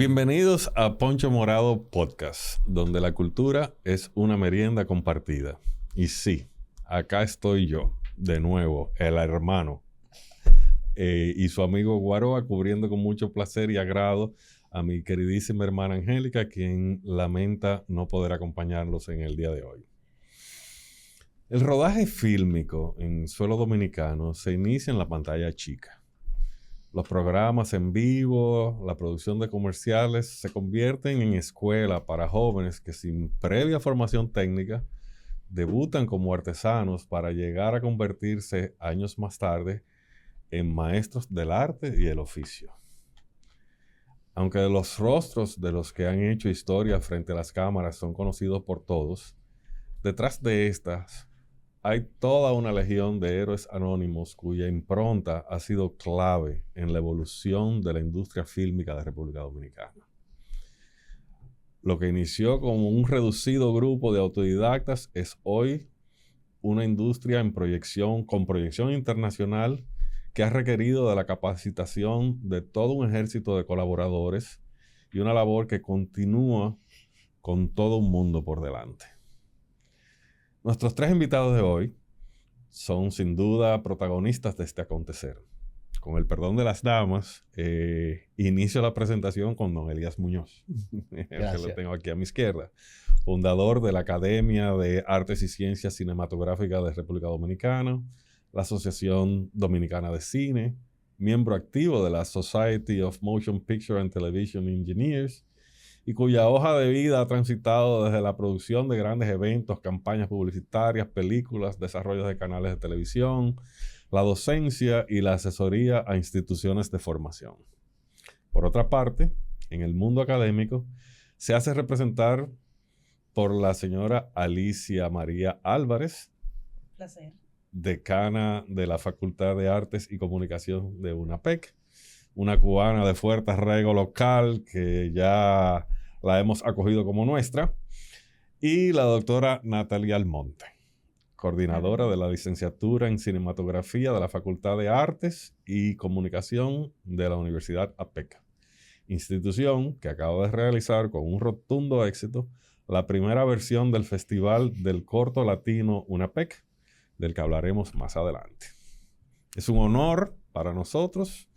Bienvenidos a Poncho Morado Podcast, donde la cultura es una merienda compartida. Y sí, acá estoy yo, de nuevo, el hermano, y su amigo Guaroa, cubriendo con mucho placer y agrado a mi queridísima hermana Angélica, quien lamenta no poder acompañarlos en el día de hoy. El rodaje fílmico en suelo dominicano se inicia en la pantalla chica. Los programas en vivo, la producción de comerciales se convierten en escuela para jóvenes que sin previa formación técnica debutan como artesanos para llegar a convertirse años más tarde en maestros del arte y el oficio. Aunque los rostros de los que han hecho historia frente a las cámaras son conocidos por todos, detrás de estas hay toda una legión de héroes anónimos cuya impronta ha sido clave en la evolución de la industria fílmica de República Dominicana. Lo que inició como un reducido grupo de autodidactas es hoy una industria con proyección internacional que ha requerido de la capacitación de todo un ejército de colaboradores y una labor que continúa con todo un mundo por delante. Nuestros tres invitados de hoy son sin duda protagonistas de este acontecer. Con el perdón de las damas, inicio la presentación con don Elías Muñoz, el que lo tengo aquí a mi izquierda, fundador de la Academia de Artes y Ciencias Cinematográficas de República Dominicana, la Asociación Dominicana de Cine, miembro activo de la Society of Motion Picture and Television Engineers, y cuya hoja de vida ha transitado desde la producción de grandes eventos, campañas publicitarias, películas, desarrollos de canales de televisión, la docencia y la asesoría a instituciones de formación. Por otra parte, en el mundo académico, se hace representar por la señora Alicia María Álvarez, placer, decana de la Facultad de Artes y Comunicación de UNAPEC, una cubana de fuerte arraigo local que ya la hemos acogido como nuestra, y la doctora Natalia Almonte, coordinadora de la licenciatura en cinematografía de la Facultad de Artes y Comunicación de la Universidad APEC, institución que acaba de realizar con un rotundo éxito la primera versión del Festival del Corto Latino UNAPEC, del que hablaremos más adelante. Es un honor para nosotros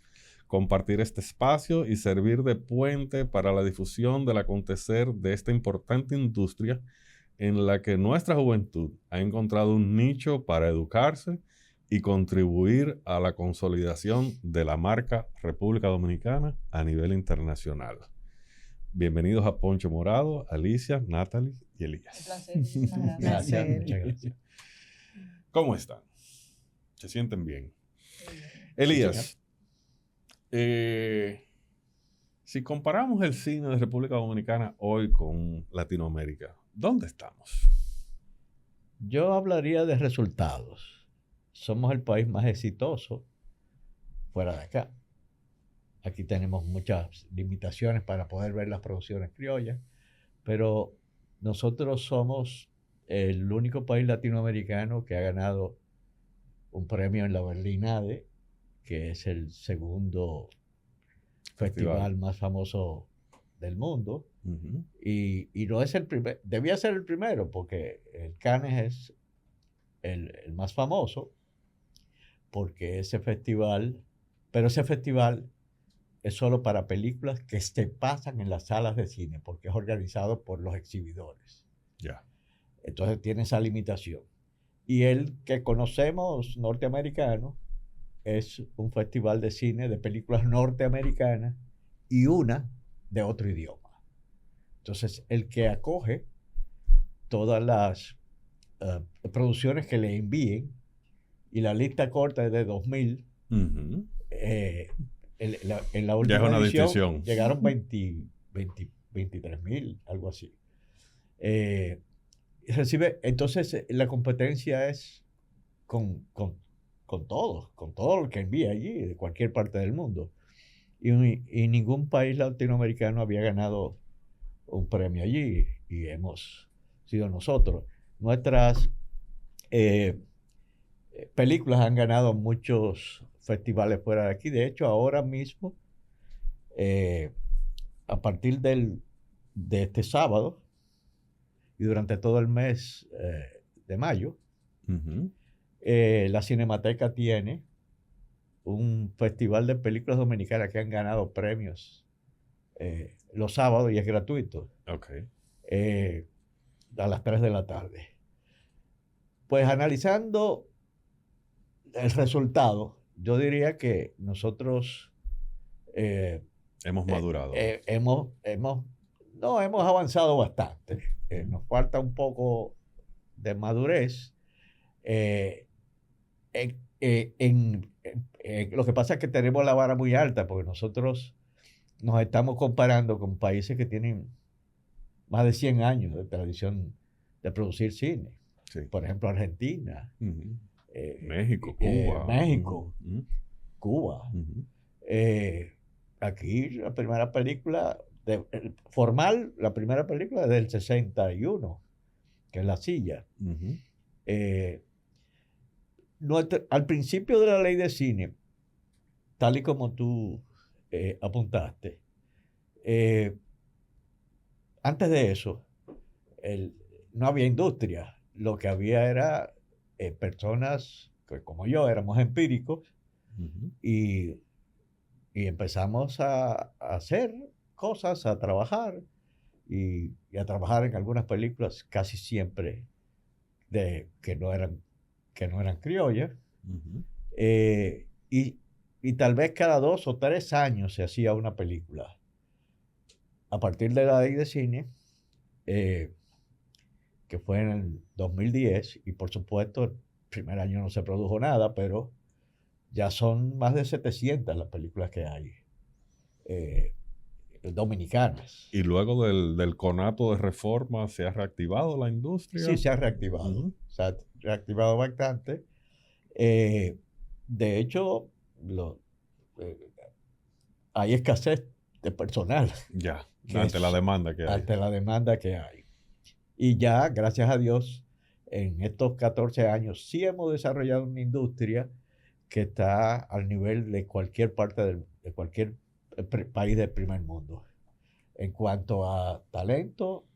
compartir este espacio y servir de puente para la difusión del acontecer de esta importante industria en la que nuestra juventud ha encontrado un nicho para educarse y contribuir a la consolidación de la marca República Dominicana a nivel internacional. Bienvenidos a Poncho Morado, Alicia, Natalie y Elías. Un placer, muchísimas gracias. Muchas gracias. ¿Cómo están? ¿Se sienten bien? Elías, si comparamos el cine de República Dominicana hoy con Latinoamérica, ¿dónde estamos? Yo hablaría de resultados. Somos el país más exitoso fuera de acá. Aquí tenemos muchas limitaciones para poder ver las producciones criollas, pero nosotros somos el único país latinoamericano que ha ganado un premio en la Berlinade, que es el segundo festival más famoso del mundo. Uh-huh. Y no es el primero, debía ser el primero, porque el Cannes es el más famoso, porque ese festival es solo para películas que se pasan en las salas de cine, porque es organizado por los exhibidores. Ya. Entonces tiene esa limitación. Y el que conocemos norteamericano es un festival de cine de películas norteamericanas y una de otro idioma. Entonces, el que acoge todas las producciones que le envíen, y la lista corta es de 2000, Uh-huh. en la última una edición distinción. llegaron 23,000, algo así. Entonces, la competencia es con todo lo que envía allí, de cualquier parte del mundo. Y ningún país latinoamericano había ganado un premio allí, y hemos sido nosotros. Nuestras películas han ganado muchos festivales fuera de aquí. De hecho, ahora mismo a partir de este sábado y durante todo el mes de mayo, Ujú. la Cinemateca tiene un festival de películas dominicanas que han ganado premios los sábados y es gratuito Ok. a las 3 de la tarde. Pues analizando el resultado, yo diría que nosotros Hemos madurado. hemos avanzado bastante. Nos falta un poco de madurez. Lo que pasa es que tenemos la vara muy alta porque nosotros nos estamos comparando con países que tienen más de 100 años de tradición de producir cine. Sí. Por ejemplo, Argentina, Ujú. México, Cuba. México, Ujú. Cuba. Ujú. Aquí la primera película formal, la primera película es del 61, que es La Silla. Ujú. Al principio de la ley de cine, tal y como tú apuntaste, antes de eso, no había industria. Lo que había era personas que, como yo, éramos empíricos Ujú. y empezamos a hacer cosas, a trabajar y a trabajar en algunas películas casi siempre que no eran criollas. Ujú. Y tal vez cada 2 o 3 años se hacía una película. A partir de la ley de cine, que fue en el 2010, y por supuesto el primer año no se produjo nada, pero ya son más de 700 las películas que hay dominicanas. Y luego del conato de reforma, ¿se ha reactivado la industria? Sí, se ha reactivado. Ujú. Se ha reactivado bastante. De hecho, hay escasez de personal. Ya, ante la demanda que hay. Ante la demanda que hay. Y ya, gracias a Dios, en estos 14 años sí hemos desarrollado una industria que está al nivel de cualquier parte de cualquier país del primer mundo. En cuanto a talento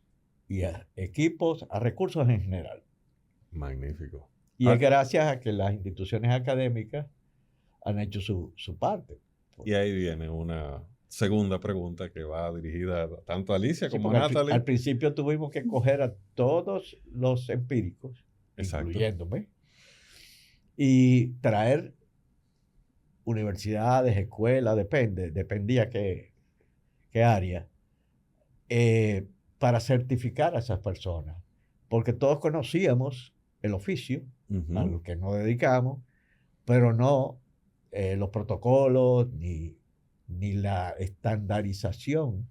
y a equipos, a recursos en general. Magnífico. Y es gracias a que las instituciones académicas han hecho su parte. Y ahí viene una segunda pregunta que va dirigida tanto a Alicia como a Porque Natalie. al principio tuvimos que coger a todos los empíricos, Exacto. incluyéndome, y traer universidades, escuelas, dependía qué área, para certificar a esas personas. Porque todos conocíamos el oficio, Ujú. a lo que nos dedicamos, pero no los protocolos ni la estandarización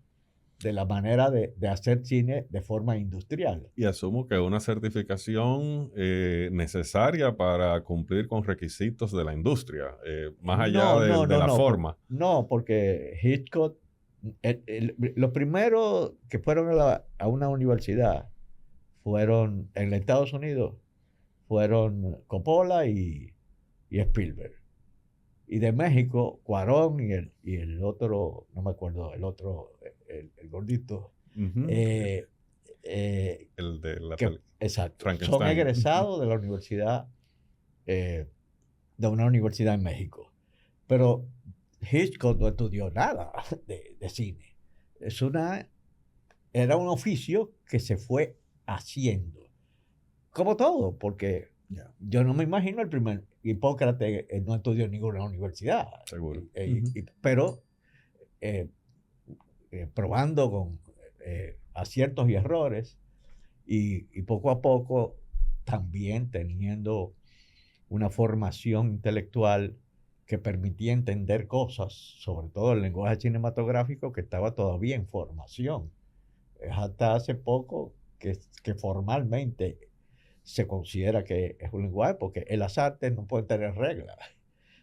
de la manera de hacer cine de forma industrial. Y asumo que una certificación necesaria para cumplir con requisitos de la industria, más allá de la forma. No, porque Hitchcock, los primeros que fueron a una universidad fueron, en Estados Unidos, fueron Coppola y Spielberg. Y de México, Cuarón y el otro, no me acuerdo, el otro, el gordito. Ujú. El de la exacto. Frankenstein. Son egresados de la universidad, de una universidad en México. Pero Hitchcock no estudió nada de cine. Era un oficio que se fue haciendo. Como todo, porque yo no me imagino el primer Hipócrates no estudió en ninguna universidad. Seguro. Pero probando con aciertos y errores y poco a poco también teniendo una formación intelectual que permitía entender cosas, sobre todo el lenguaje cinematográfico que estaba todavía en formación. Es hasta hace poco que formalmente se considera que es un lenguaje, porque en las artes no pueden tener reglas.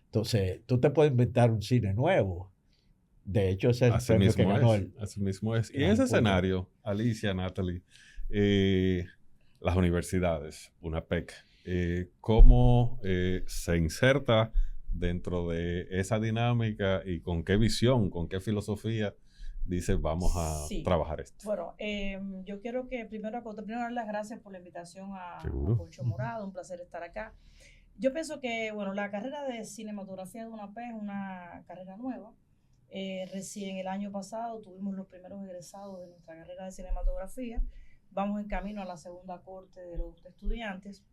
Entonces, tú te puedes inventar un cine nuevo. De hecho, ese es el premio que ganó así mismo es. Y en ese escenario, Alicia, Natalie, las universidades, UNAPEC, ¿cómo se inserta dentro de esa dinámica y con qué visión, con qué filosofía dice, vamos a Sí. trabajar esto. Bueno, yo quiero que primero dar las gracias por la invitación a Seguro. Poncho Morado, un placer estar acá. Yo pienso que, bueno, la carrera de cinematografía de UNAP es una carrera nueva. Recién el año pasado tuvimos los primeros egresados de nuestra carrera de cinematografía. Vamos en camino a la segunda corte de los estudiantes,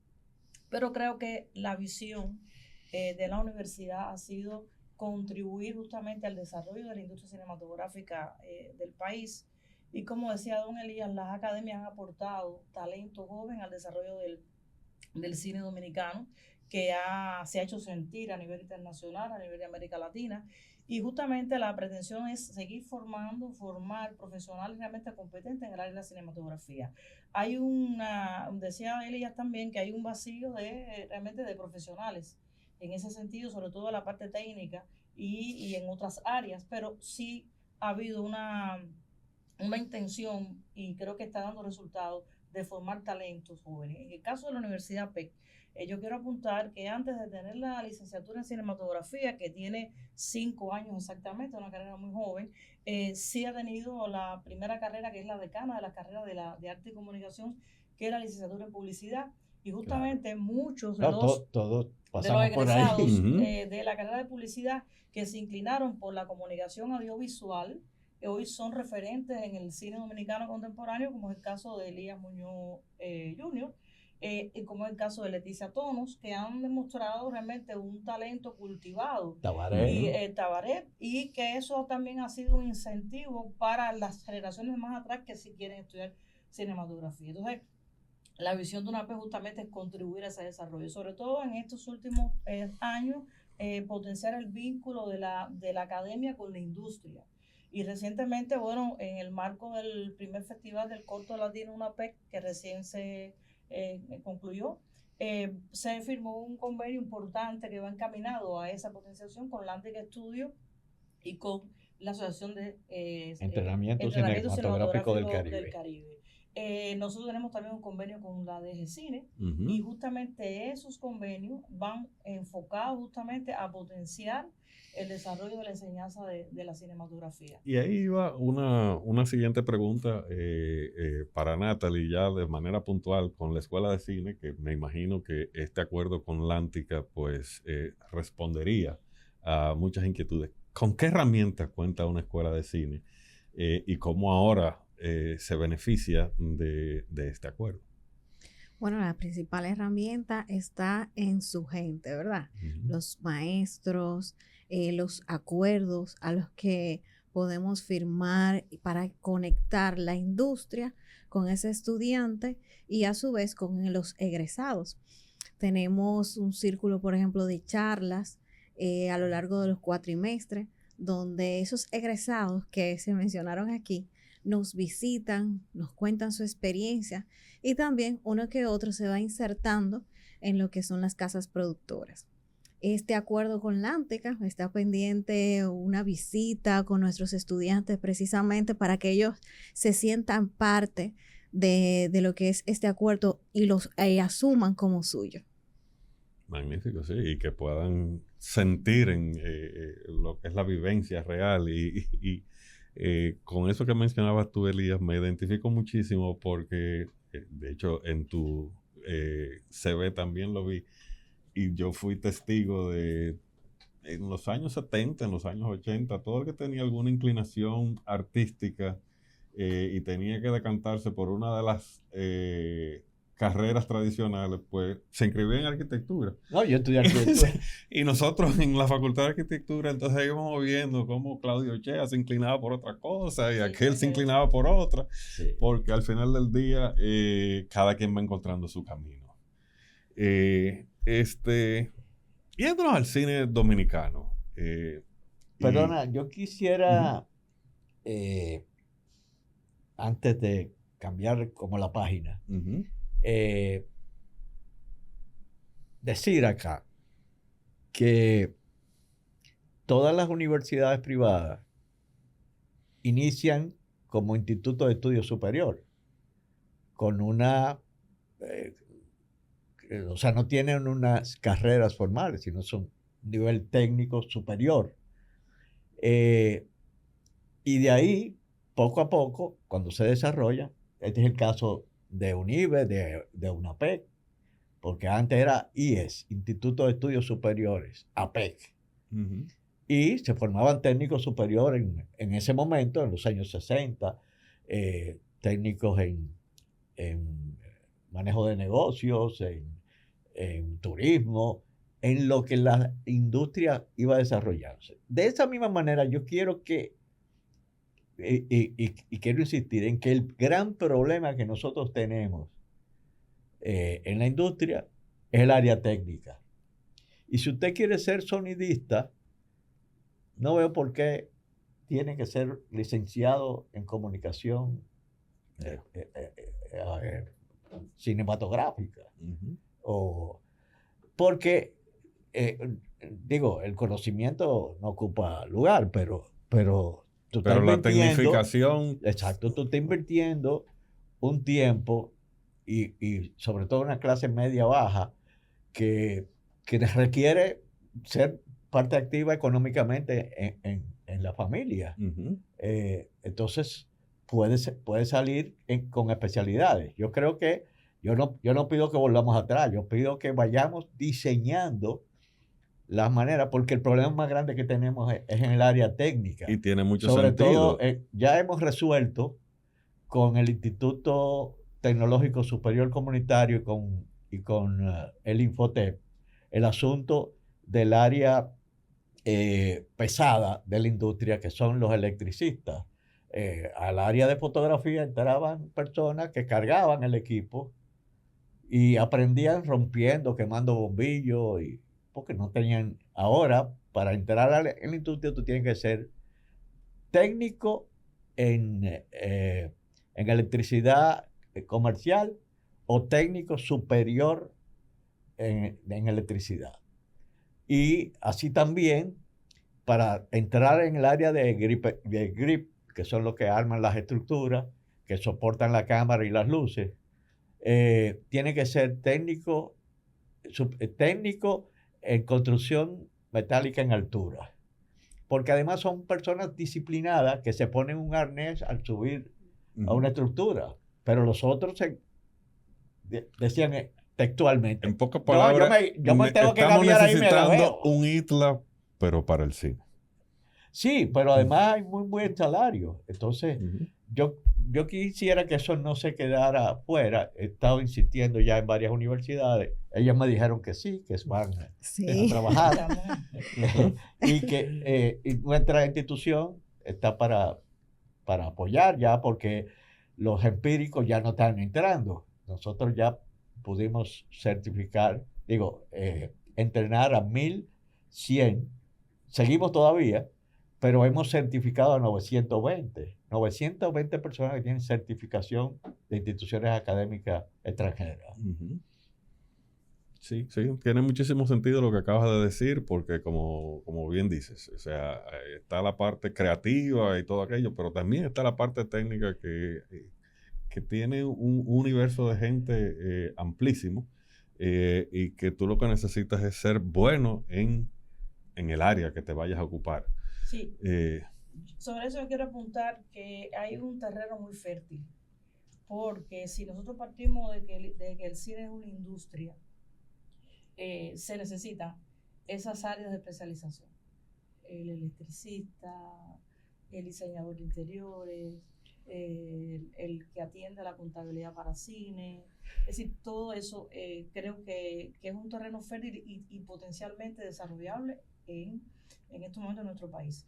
pero creo que la visión de la universidad ha sido contribuir justamente al desarrollo de la industria cinematográfica del país. Y como decía don Elías, las academias han aportado talento joven al desarrollo del cine dominicano, que se ha hecho sentir a nivel internacional, a nivel de América Latina. Y justamente la pretensión es seguir formar profesionales realmente competentes en el área de la cinematografía. Hay decía Elías también, que hay un vacío realmente de profesionales en ese sentido, sobre todo en la parte técnica y en otras áreas, pero sí ha habido una intención, y creo que está dando resultados, de formar talentos jóvenes. En el caso de la Universidad PEC, yo quiero apuntar que antes de tener la licenciatura en cinematografía, que tiene 5 años exactamente, una carrera muy joven, sí ha tenido la primera carrera, que es la decana de la carrera de arte y comunicación, que es la licenciatura en publicidad. Y justamente muchos de todos de los pasamos por ahí. egresados de la carrera de publicidad que se inclinaron por la comunicación audiovisual, hoy son referentes en el cine dominicano contemporáneo, como es el caso de Elías Muñoz Jr., y como es el caso de Leticia Tonos, que han demostrado realmente un talento cultivado. Tabaret, y que eso también ha sido un incentivo para las generaciones más atrás que sí quieren estudiar cinematografía. Entonces, la visión de UNAP justamente es contribuir a ese desarrollo, sobre todo en estos últimos años, potenciar el vínculo de la academia con la industria. Y recientemente, bueno, en el marco del primer festival del corto latino UNAPEC, que recién se concluyó, se firmó un convenio importante que va encaminado a esa potenciación con Lantic Studio y con la Asociación de Entrenamiento Cinematográfico del Caribe. Nosotros tenemos también un convenio con la DG Cine, y justamente esos convenios van enfocados justamente a potenciar el desarrollo de la enseñanza de la cinematografía. Y ahí iba una siguiente pregunta para Natalie, ya de manera puntual con la Escuela de Cine, que me imagino que este acuerdo con Lántica pues respondería a muchas inquietudes. ¿Con qué herramientas cuenta una escuela de cine y cómo ahora se beneficia de este acuerdo? Bueno, la principal herramienta está en su gente, ¿verdad? Los maestros, los acuerdos a los que podemos firmar para conectar la industria con ese estudiante y a su vez con los egresados. Tenemos un círculo, por ejemplo, de charlas a lo largo de los cuatrimestres, donde esos egresados que se mencionaron aquí nos visitan, nos cuentan su experiencia, y también uno que otro se va insertando en lo que son las casas productoras. Este acuerdo con Lántica está pendiente una visita con nuestros estudiantes precisamente para que ellos se sientan parte de lo que es este acuerdo y los asuman como suyo. Magnífico, sí, y que puedan sentir en lo que es la vivencia real y con eso que mencionabas tú, Elías, me identifico muchísimo porque, de hecho, en tu CV también lo vi y yo fui testigo de, en los años 70, en los años 80, todo el que tenía alguna inclinación artística y tenía que decantarse por una de las carreras tradicionales, pues se inscribía en arquitectura. No, yo estudié arquitectura. Y nosotros en la Facultad de Arquitectura, entonces íbamos viendo cómo Claudio Chea se inclinaba por otra cosa y aquel se inclinaba por otra, porque al final del día cada quien va encontrando su camino. Yéndonos al cine dominicano. Perdona, yo quisiera, antes de cambiar como la página, decir acá que todas las universidades privadas inician como instituto de estudio superior con una, o sea, no tienen unas carreras formales, sino son nivel técnico superior. Y de ahí poco a poco, cuando se desarrolla, este es el caso de UNIBE, de UNAPEC, porque antes era IES, Instituto de Estudios Superiores, APEC, y se formaban técnicos superiores en ese momento, en los años 60, técnicos en manejo de negocios, en turismo, en lo que la industria iba a desarrollarse. De esa misma manera, yo quiero que, y quiero insistir en que el gran problema que nosotros tenemos en la industria es el área técnica. Y si usted quiere ser sonidista, no veo por qué tiene que ser licenciado en comunicación cinematográfica. Porque, digo, el conocimiento no ocupa lugar, pero tú estás la tecnificación... Exacto, tú estás invirtiendo un tiempo y sobre todo una clase media baja que requiere ser parte activa económicamente en la familia. Entonces, puede salir con especialidades. Yo creo que yo no pido que volvamos atrás, yo pido que vayamos diseñando las maneras, porque el problema más grande que tenemos es en el área técnica. Y tiene mucho Sobre sentido. todo, ya hemos resuelto con el Instituto Tecnológico Superior Comunitario y con el Infotep el asunto del área pesada de la industria, que son los electricistas. Al área de fotografía entraban personas que cargaban el equipo y aprendían rompiendo, quemando bombillos, porque no tenían... Ahora, para entrar en la industria, tú tienes que ser técnico en electricidad comercial o técnico superior en electricidad. Y así también, para entrar en el área de grip, que son los que arman las estructuras, que soportan la cámara y las luces, tiene que ser técnico en construcción metálica en altura. Porque además son personas disciplinadas que se ponen un arnés al subir a una estructura. Pero los otros decían textualmente. En pocas palabras, yo me tengo que cambiar ahí, me necesitando un ITLA, pero para el cine. Sí, pero además hay muy buen salario. Entonces, yo quisiera que eso no se quedara fuera. He estado insistiendo ya en varias universidades. Ellos me dijeron que sí, que van a trabajar. Y que nuestra institución está para apoyar ya, porque los empíricos ya no están entrando. Nosotros ya pudimos certificar, entrenar a 1,100. Seguimos todavía, pero hemos certificado a 920 personas que tienen certificación de instituciones académicas extranjeras. Sí, tiene muchísimo sentido lo que acabas de decir, porque como bien dices, o sea, está la parte creativa y todo aquello, pero también está la parte técnica que tiene un universo de gente amplísimo, y que tú lo que necesitas es ser bueno en el área que te vayas a ocupar. Sí. Sobre eso yo quiero apuntar que hay un terreno muy fértil, porque si nosotros partimos de que el cine es una industria, se necesitan esas áreas de especialización. El electricista, el diseñador de interiores, el que atiende la contabilidad para cine. Es decir, todo eso creo que es un terreno fértil y potencialmente desarrollable en estos momentos en nuestro país.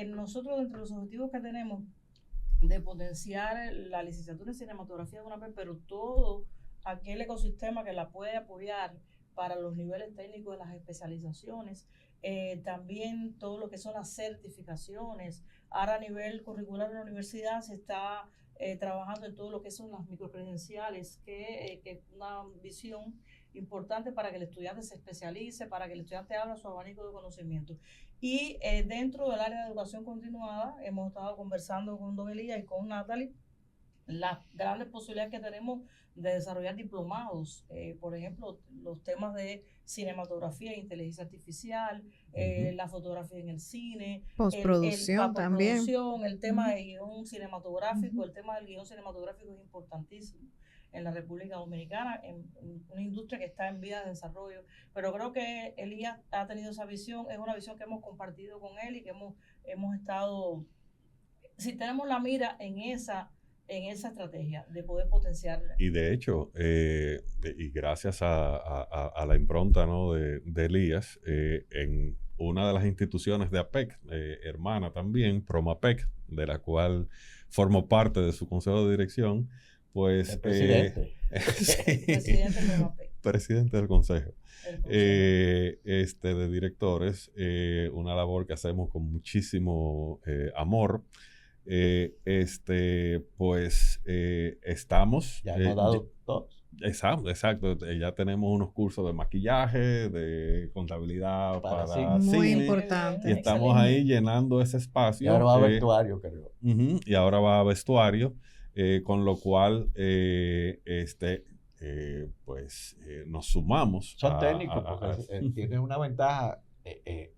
Nosotros, entre los objetivos que tenemos de potenciar la licenciatura en cinematografía de UNAPEC, pero todo aquel ecosistema que la puede apoyar para los niveles técnicos de las especializaciones, también todo lo que son las certificaciones. Ahora a nivel curricular de la universidad se está trabajando en todo lo que son las microcredenciales, que es una visión importante para que el estudiante se especialice, para que el estudiante abra su abanico de conocimiento. Y dentro del área de educación continuada hemos estado conversando con Don Elías y con Natalie las grandes posibilidades que tenemos de desarrollar diplomados, por ejemplo, los temas de cinematografía e inteligencia artificial, la fotografía en el cine, Postproducción también. postproducción, el tema de guión cinematográfico, el tema del guión cinematográfico es importantísimo en la República Dominicana, en una industria que está en vías de desarrollo, pero creo que Elías ha tenido esa visión, es una visión que hemos compartido con él y que hemos estado, si tenemos la mira en esa estrategia de poder potenciar. Y de hecho, y gracias a la impronta, ¿no?, de Elías, en una de las instituciones de APEC, hermana también, PROMAPEC, de la cual formo parte de su consejo de dirección, pues... El presidente. Sí, Presidente de PROMAPEC. Presidente del consejo. De directores, una labor que hacemos con muchísimo amor. Pues estamos... Ya hemos dado todos. Exacto. Ya tenemos unos cursos de maquillaje, de contabilidad para cine. Muy cine, importante. y estamos ahí llenando ese espacio. Y ahora va a vestuario, creo. Y ahora va a vestuario, con lo cual pues nos sumamos. Son técnicos, porque tienen una ventaja.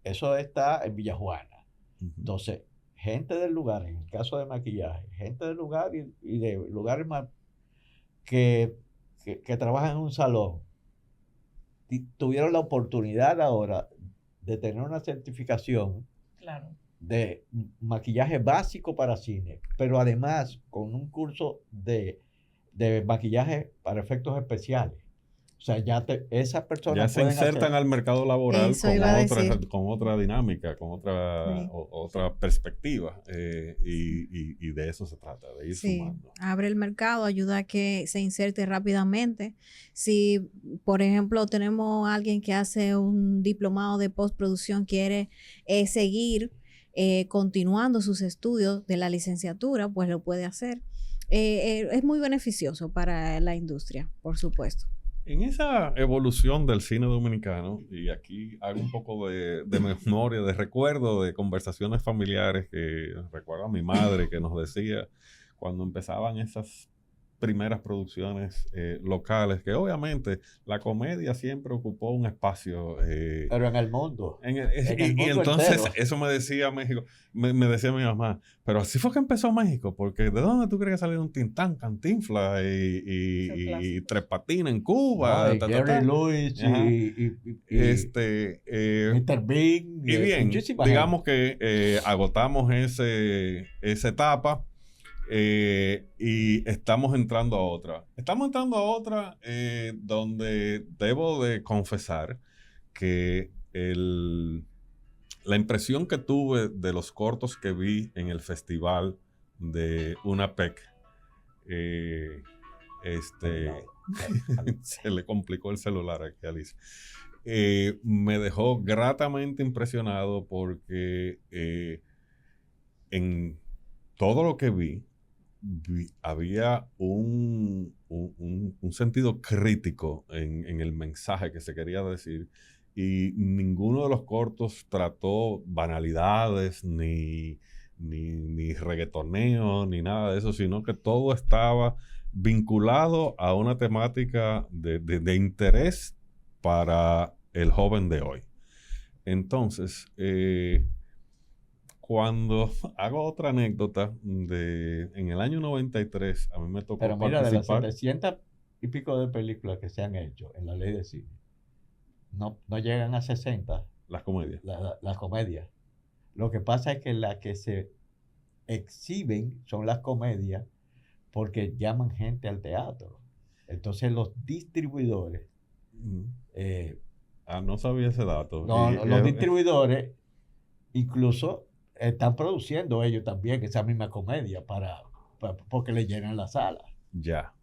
Eso está en Villajuana. Entonces, gente del lugar, en el caso de maquillaje, gente del lugar y de lugares más que trabajan en un salón, tuvieron la oportunidad ahora de tener una certificación de maquillaje básico para cine, pero además con un curso de maquillaje para efectos especiales. O sea, esas personas ya se insertan al mercado laboral con otra dinámica, con otra perspectiva, y de eso se trata, de ir sumando. Abre el mercado, ayuda a que se inserte rápidamente. Si, por ejemplo, tenemos a alguien que hace un diplomado de postproducción, quiere seguir continuando sus estudios de la licenciatura, pues lo puede hacer. Es muy beneficioso para la industria, por supuesto. En esa evolución del cine dominicano, y aquí hago un poco de memoria, de recuerdo, de conversaciones familiares, que recuerdo a mi madre que nos decía cuando empezaban esas primeras producciones locales, que obviamente la comedia siempre ocupó un espacio. Pero en el mundo. Y entonces entero. Eso me decía México, me decía mi mamá, pero así fue que empezó México, porque ¿de dónde tú crees que salió un Tintán, Cantinflas y Tres Patines en Cuba? No, Jerry Lewis Mr. Big. Y bien, digamos que agotamos esa etapa. Y estamos entrando a otra. Donde debo de confesar que la impresión que tuve de los cortos que vi en el festival de UNAPEC, se le complicó el celular aquí a Alicia. Me dejó gratamente impresionado porque en todo lo que vi había un sentido crítico en el mensaje que se quería decir, y ninguno de los cortos trató banalidades ni reggaetoneo ni nada de eso, sino que todo estaba vinculado a una temática de interés para el joven de hoy. Entonces, cuando hago otra anécdota, en el año 93, a mí me tocó participar. Pero mira, de las 700 y pico de películas que se han hecho en la ley de cine, no llegan a 60. Las comedias. Las comedias. Lo que pasa es que las que se exhiben son las comedias porque llaman gente al teatro. Entonces los distribuidores... no sabía ese dato. Los distribuidores incluso están produciendo ellos también esa misma comedia porque le llenan la sala. Ya.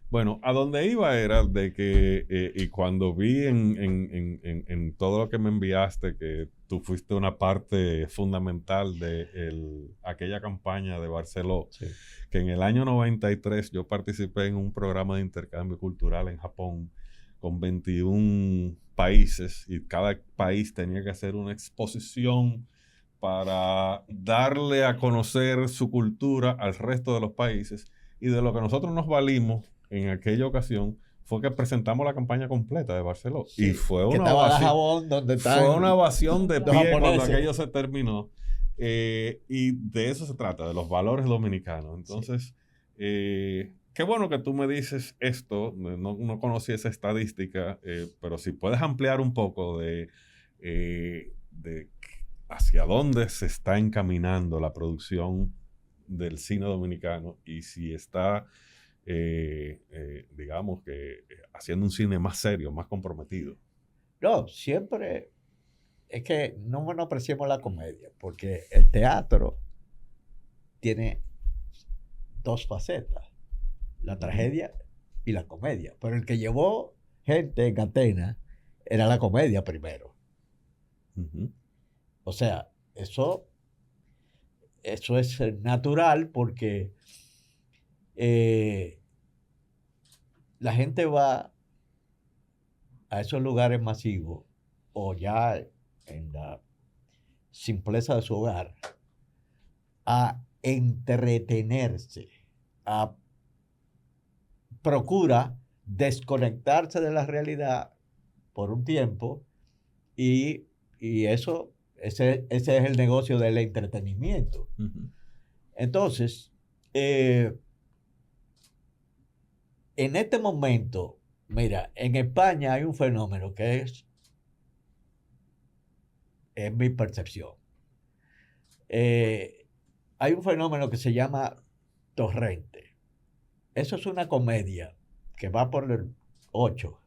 Bueno, a donde iba era de que, y cuando vi en todo lo que me enviaste, que tú fuiste una parte fundamental de aquella campaña de Barceló, sí, que en el año 93 yo participé en un programa de intercambio cultural en Japón con 21 países, y cada país tenía que hacer una exposición para darle a conocer su cultura al resto de los países. Y de lo que nosotros nos valimos en aquella ocasión fue que presentamos la campaña completa de Barceló. Sí, y fue que una estaba ovación, Dajabón, donde están fue una ovación de los pie cuando japoneses. aquello se terminó. Y de eso se trata, de los valores dominicanos. Entonces, qué bueno que tú me dices esto. No conocí esa estadística, pero si puedes ampliar un poco de hacia dónde se está encaminando la producción del cine dominicano y si está, digamos que, haciendo un cine más serio, más comprometido. No, siempre es que no menospreciemos la comedia, porque el teatro tiene dos facetas, la tragedia y la comedia. Pero el que llevó gente en Atenas era la comedia primero. Uh-huh. O sea, eso es natural porque la gente va a esos lugares masivos o ya en la simpleza de su hogar a entretenerse, procura desconectarse de la realidad por un tiempo y ese es el negocio del entretenimiento. Uh-huh. Entonces, en este momento, mira, en España hay un fenómeno que es mi percepción. Hay un fenómeno que se llama torrente. Eso es una comedia que va por el 8.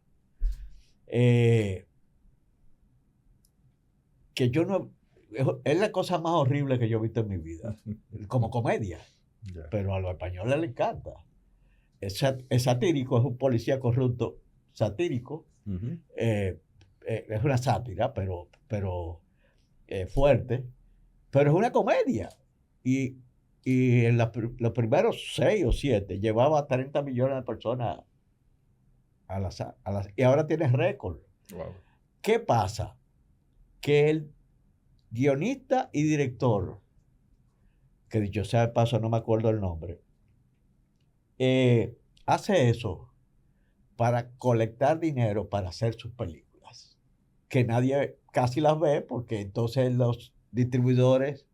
Que yo no... Es la cosa más horrible que yo he visto en mi vida, como comedia. Yeah. Pero a los españoles les encanta. Es satírico, es un policía corrupto satírico. Uh-huh. Es una sátira, pero fuerte. Pero es una comedia. Y en los primeros 6 o 7 llevaba 30 millones de personas y ahora tiene récord. Wow. ¿Qué pasa? Que el guionista y director, que dicho sea de paso no me acuerdo el nombre, hace eso para colectar dinero para hacer sus películas, que nadie casi las ve porque entonces los distribuidores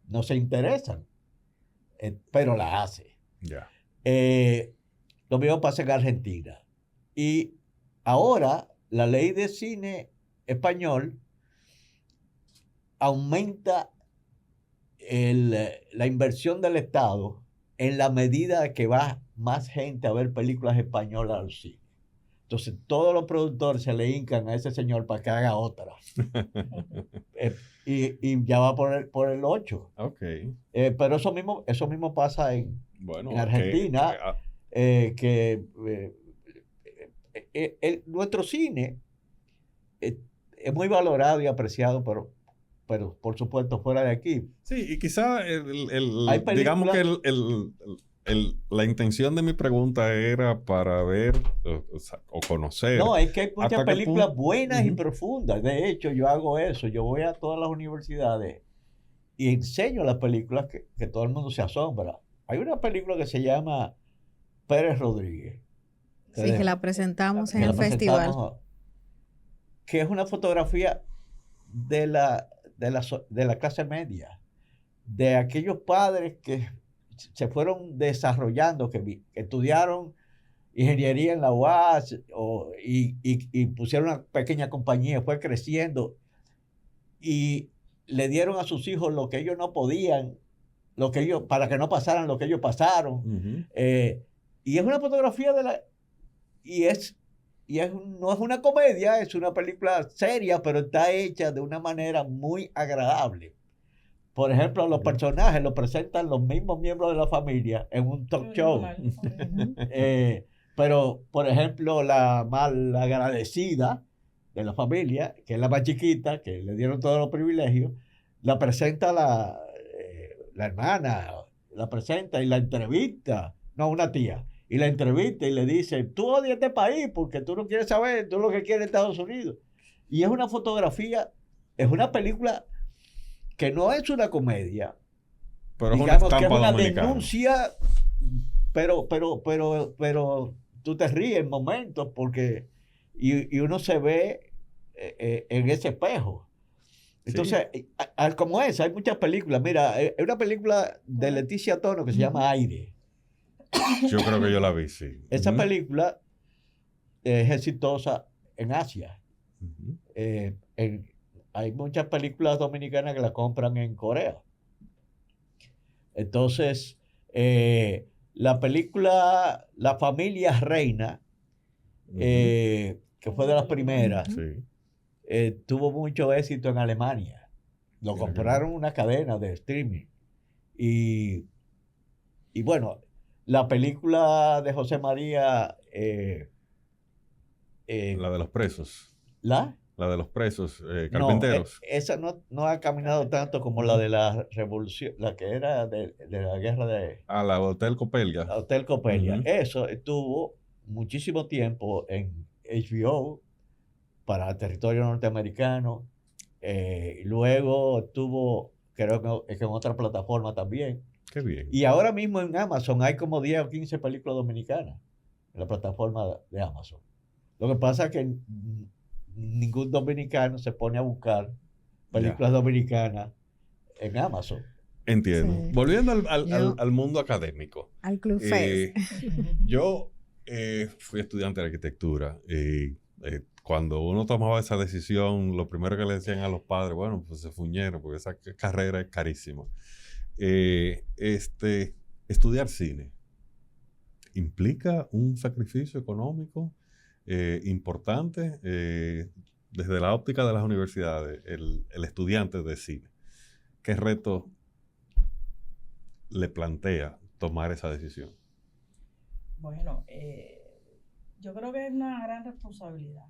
no se interesan, pero la hace. Yeah. Lo mismo pasa en Argentina. Y ahora la ley de cine español aumenta la inversión del Estado en la medida que va más gente a ver películas españolas al cine. Entonces todos los productores se le hincan a ese señor para que haga otra. Y ya va por el 8. Okay. Pero eso mismo pasa en Argentina, nuestro cine es muy valorado y apreciado, pero por supuesto fuera de aquí. Sí, y quizá digamos que la intención de mi pregunta era para ver o conocer. No, es que hay muchas películas buenas uh-huh. y profundas. De hecho, yo hago eso. Yo voy a todas las universidades y enseño las películas que todo el mundo se asombra. Hay una película que se llama Pérez Rodríguez. Sí, que la presentamos en el festival. Que es una fotografía de la clase media, de aquellos padres que se fueron desarrollando, que estudiaron ingeniería en la UAS y pusieron una pequeña compañía, fue creciendo y le dieron a sus hijos lo que ellos no podían, para que no pasaran lo que ellos pasaron. Uh-huh. Y es una fotografía no es una comedia, es una película seria, pero está hecha de una manera muy agradable. Por ejemplo, los personajes los presentan los mismos miembros de la familia en un talk show. Pero, por ejemplo, la mal agradecida de la familia, que es la más chiquita, que le dieron todos los privilegios, la presenta la hermana, la presenta y la entrevista, no, una tía, y la entrevista y le dice, tú odias este país porque tú no quieres saber, tú lo que quieres es Estados Unidos. Y es una fotografía, es una película que no es una comedia, pero digamos es que es una dominicana. denuncia pero tú te ríes en momentos porque y uno se ve en ese espejo. Entonces, como esa, hay muchas películas. Mira, hay una película de Leticia Tono que se llama Aire. Yo creo que yo la vi, sí. Esa película es exitosa en Asia. Hay muchas películas dominicanas que la compran en Corea. Entonces, la película La familia Reina, que fue de las primeras, tuvo mucho éxito en Alemania. Lo compraron una cadena de streaming. Y bueno, la película de José María... la de los presos. ¿La? La de los presos, carpinteros. No, esa no ha caminado tanto como la de la revolución, la que era de la guerra de... La Hotel Coppelia. La Hotel Coppelia. Eso estuvo muchísimo tiempo en HBO para el territorio norteamericano. Luego estuvo, creo que en otra plataforma también. Qué bien. Y ahora mismo en Amazon hay como 10 o 15 películas dominicanas en la plataforma de Amazon. Lo que pasa es que ningún dominicano se pone a buscar películas dominicanas en Amazon. Entiendo. Sí. Volviendo al mundo académico. Al Club Face. Yo fui estudiante de arquitectura y cuando uno tomaba esa decisión, lo primero que le decían a los padres, bueno, pues se fuñeron porque esa carrera es carísima. Estudiar cine implica un sacrificio económico importante desde la óptica de las universidades, el estudiante de cine. ¿Qué reto le plantea tomar esa decisión? Bueno, yo creo que es una gran responsabilidad,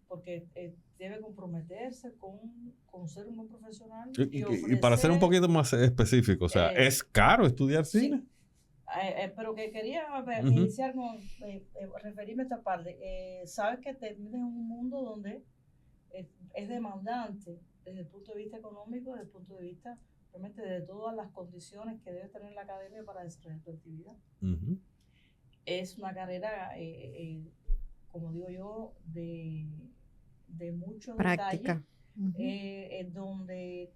porque debe comprometerse con ser un buen profesional. Y para ser un poquito más específico, o sea, ¿es caro estudiar cine? Sí. Pero que quería iniciar con referirme a esta parte. Sabes que te metes en un mundo donde es demandante desde el punto de vista económico, desde el punto de vista realmente de todas las condiciones que debe tener la academia para desarrollar tu actividad. Es una carrera, como digo yo, de mucho práctica. Detalle, donde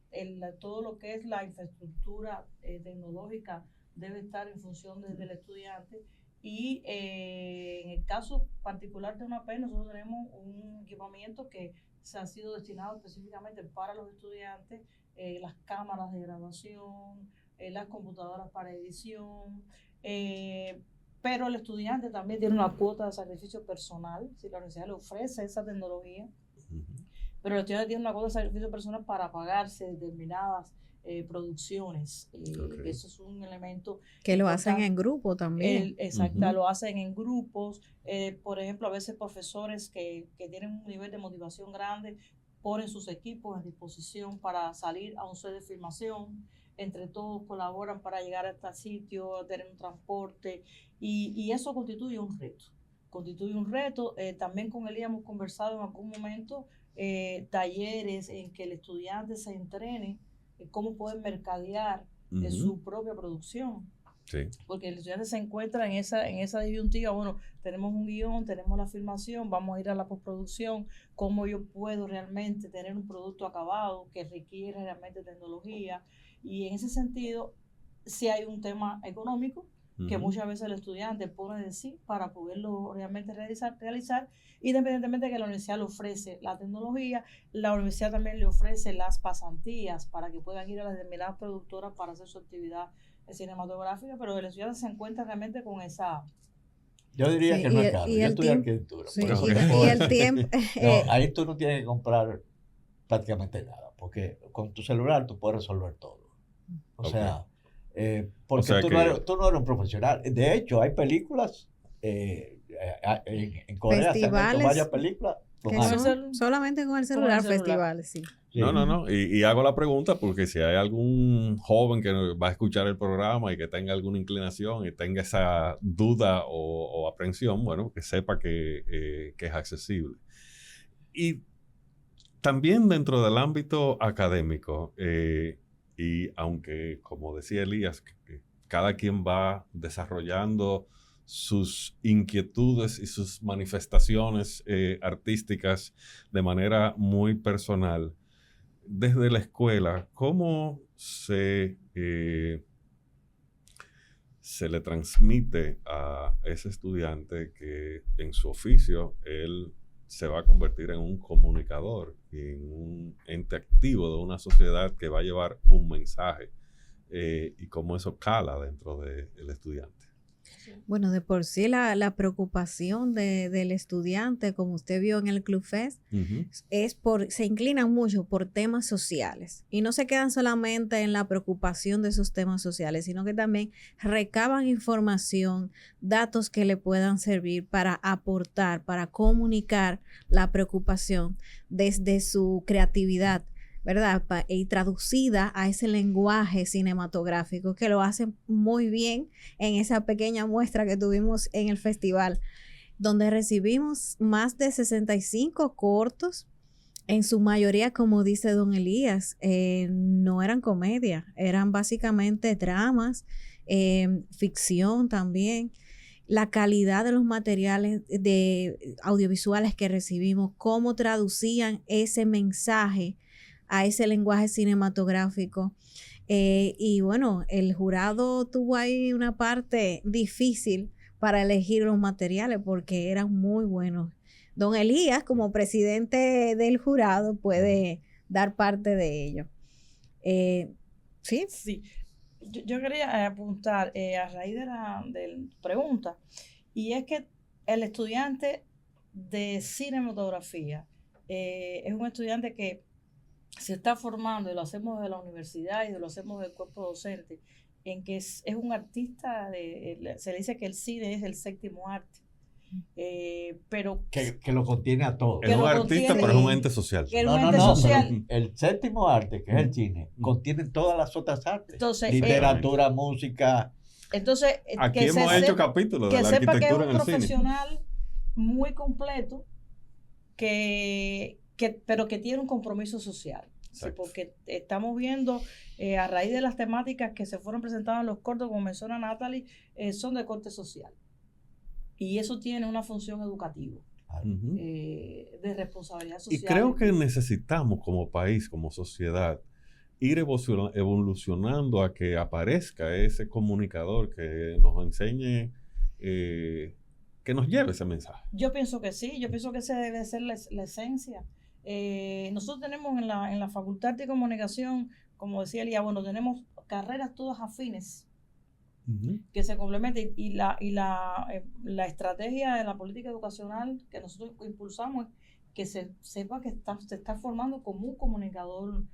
todo lo que es la infraestructura tecnológica debe estar en función del estudiante. Y en el caso particular de UNAPED, nosotros tenemos un equipamiento que se ha sido destinado específicamente para los estudiantes, las cámaras de grabación, las computadoras para edición, pero el estudiante también tiene una cuota de sacrificio personal, si la universidad le ofrece esa tecnología, pero el estudiante tiene una cuota de sacrificio personal para pagarse determinadas producciones. Eso es un elemento que lo hacen en grupo también. Exacto, lo hacen en grupos. Por ejemplo, a veces profesores que tienen un nivel de motivación grande ponen sus equipos a disposición para salir a un set de filmación. Entre todos colaboran para llegar a este sitio, tener un transporte, y eso constituye un reto. También con Elías hemos conversado en algún momento talleres en que el estudiante se entrene cómo poder mercadear su propia producción. Sí. Porque el estudiante se encuentra en esa disyuntiva, bueno, tenemos un guión, tenemos la filmación, vamos a ir a la postproducción, cómo yo puedo realmente tener un producto acabado que requiere realmente tecnología. Y en ese sentido, sí hay un tema económico que muchas veces el estudiante pone de sí para poderlo realmente realizar, independientemente de que la universidad le ofrece la tecnología, la universidad también le ofrece las pasantías para que puedan ir a las determinadas productoras para hacer su actividad cinematográfica, pero el estudiante se encuentra realmente con esa... Yo diría que no es caro. Yo estudio arquitectura. Sí, y el tiempo... ahí tú no tienes que comprar prácticamente nada, porque con tu celular tú puedes resolver todo. O sea, porque tú no eres un profesional. De hecho, hay películas en Corea se han hecho varias películas solamente con el celular, festivales, sí. No. Y hago la pregunta porque si hay algún joven que va a escuchar el programa y que tenga alguna inclinación y tenga esa duda o aprensión, bueno, que sepa que es accesible. Y también dentro del ámbito académico, y aunque, como decía Elías, cada quien va desarrollando sus inquietudes y sus manifestaciones artísticas de manera muy personal. Desde la escuela, ¿cómo se le transmite a ese estudiante que en su oficio él se va a convertir en un comunicador, en un ente activo de una sociedad que va a llevar un mensaje, y cómo eso cala dentro del estudiante? Bueno, de por sí la preocupación del estudiante, como usted vio en el Club Fest, se inclinan mucho por temas sociales y no se quedan solamente en la preocupación de esos temas sociales, sino que también recaban información, datos que le puedan servir para aportar, para comunicar la preocupación desde su creatividad, ¿verdad? Y traducida a ese lenguaje cinematográfico que lo hacen muy bien en esa pequeña muestra que tuvimos en el festival, donde recibimos más de 65 cortos, en su mayoría, como dice don Elías, no eran comedia, eran básicamente dramas, ficción también. La calidad de los materiales audiovisuales que recibimos, cómo traducían ese mensaje a ese lenguaje cinematográfico. Y bueno, el jurado tuvo ahí una parte difícil para elegir los materiales porque eran muy buenos. Don Elías, como presidente del jurado, puede dar parte de ello. ¿Sí? Sí. Yo quería apuntar a raíz de la pregunta, y es que el estudiante de cinematografía es un estudiante que se está formando, y lo hacemos de la universidad y lo hacemos del cuerpo docente, en que es un artista, se le dice que el cine es el séptimo arte, pero que lo contiene a todo. Es un artista, pero es un ente social. Social. El séptimo arte, que es el cine, contiene todas las otras artes. Entonces, literatura, música. Entonces, aquí hemos hecho capítulos de la arquitectura en el cine. Que sepa que es un profesional muy completo, pero que tiene un compromiso social. Sí, porque estamos viendo a raíz de las temáticas que se fueron presentadas en los cortos, como menciona Natalie, son de corte social. Y eso tiene una función educativa, de responsabilidad social. Y creo que necesitamos como país, como sociedad, ir evolucionando a que aparezca ese comunicador que nos enseñe, que nos lleve ese mensaje. Yo pienso que sí, yo pienso que esa debe ser la esencia. Nosotros tenemos en la Facultad de Comunicación, como decía Elías, bueno, tenemos carreras todas afines que se complementan, y la estrategia de la política educacional que nosotros impulsamos es que se sepa que se está formando como un comunicador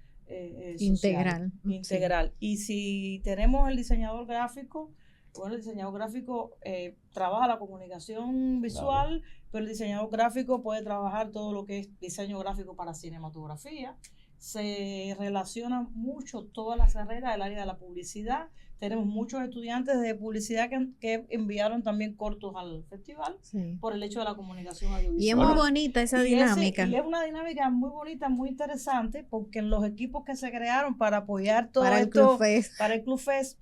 social, integral. Sí. Y si tenemos el diseñador gráfico, bueno, el diseñador gráfico trabaja la comunicación visual, claro, pero el diseñador gráfico puede trabajar todo lo que es diseño gráfico para cinematografía. Se relaciona mucho todas las carreras del área de la publicidad. Tenemos muchos estudiantes de publicidad que enviaron también cortos al festival, sí, por el hecho de la comunicación audiovisual. Y es muy bonita esa dinámica. Y es una dinámica muy bonita, muy interesante, porque en los equipos que se crearon para apoyar todo esto, para el Club Fest,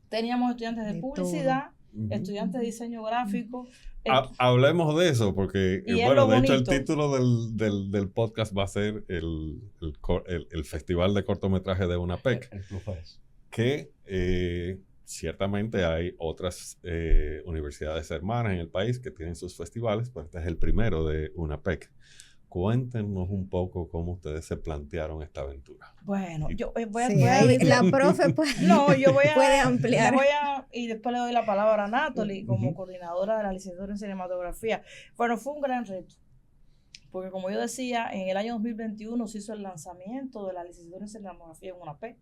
teníamos estudiantes de publicidad, estudiantes de diseño gráfico. Hablemos de eso, porque bueno, de hecho el título del podcast va a ser el Festival de Cortometraje de UNAPEC. El Club Fest. Que ciertamente hay otras universidades hermanas en el país que tienen sus festivales, pero este es el primero de UNAPEC. Cuéntenos un poco cómo ustedes se plantearon esta aventura. Bueno, yo voy a... la profe puede ampliar. Y después le doy la palabra a Natalie como coordinadora de la licenciatura en cinematografía. Bueno, fue un gran reto, porque como yo decía, en el año 2021 se hizo el lanzamiento de la licenciatura en cinematografía en UNAPEC,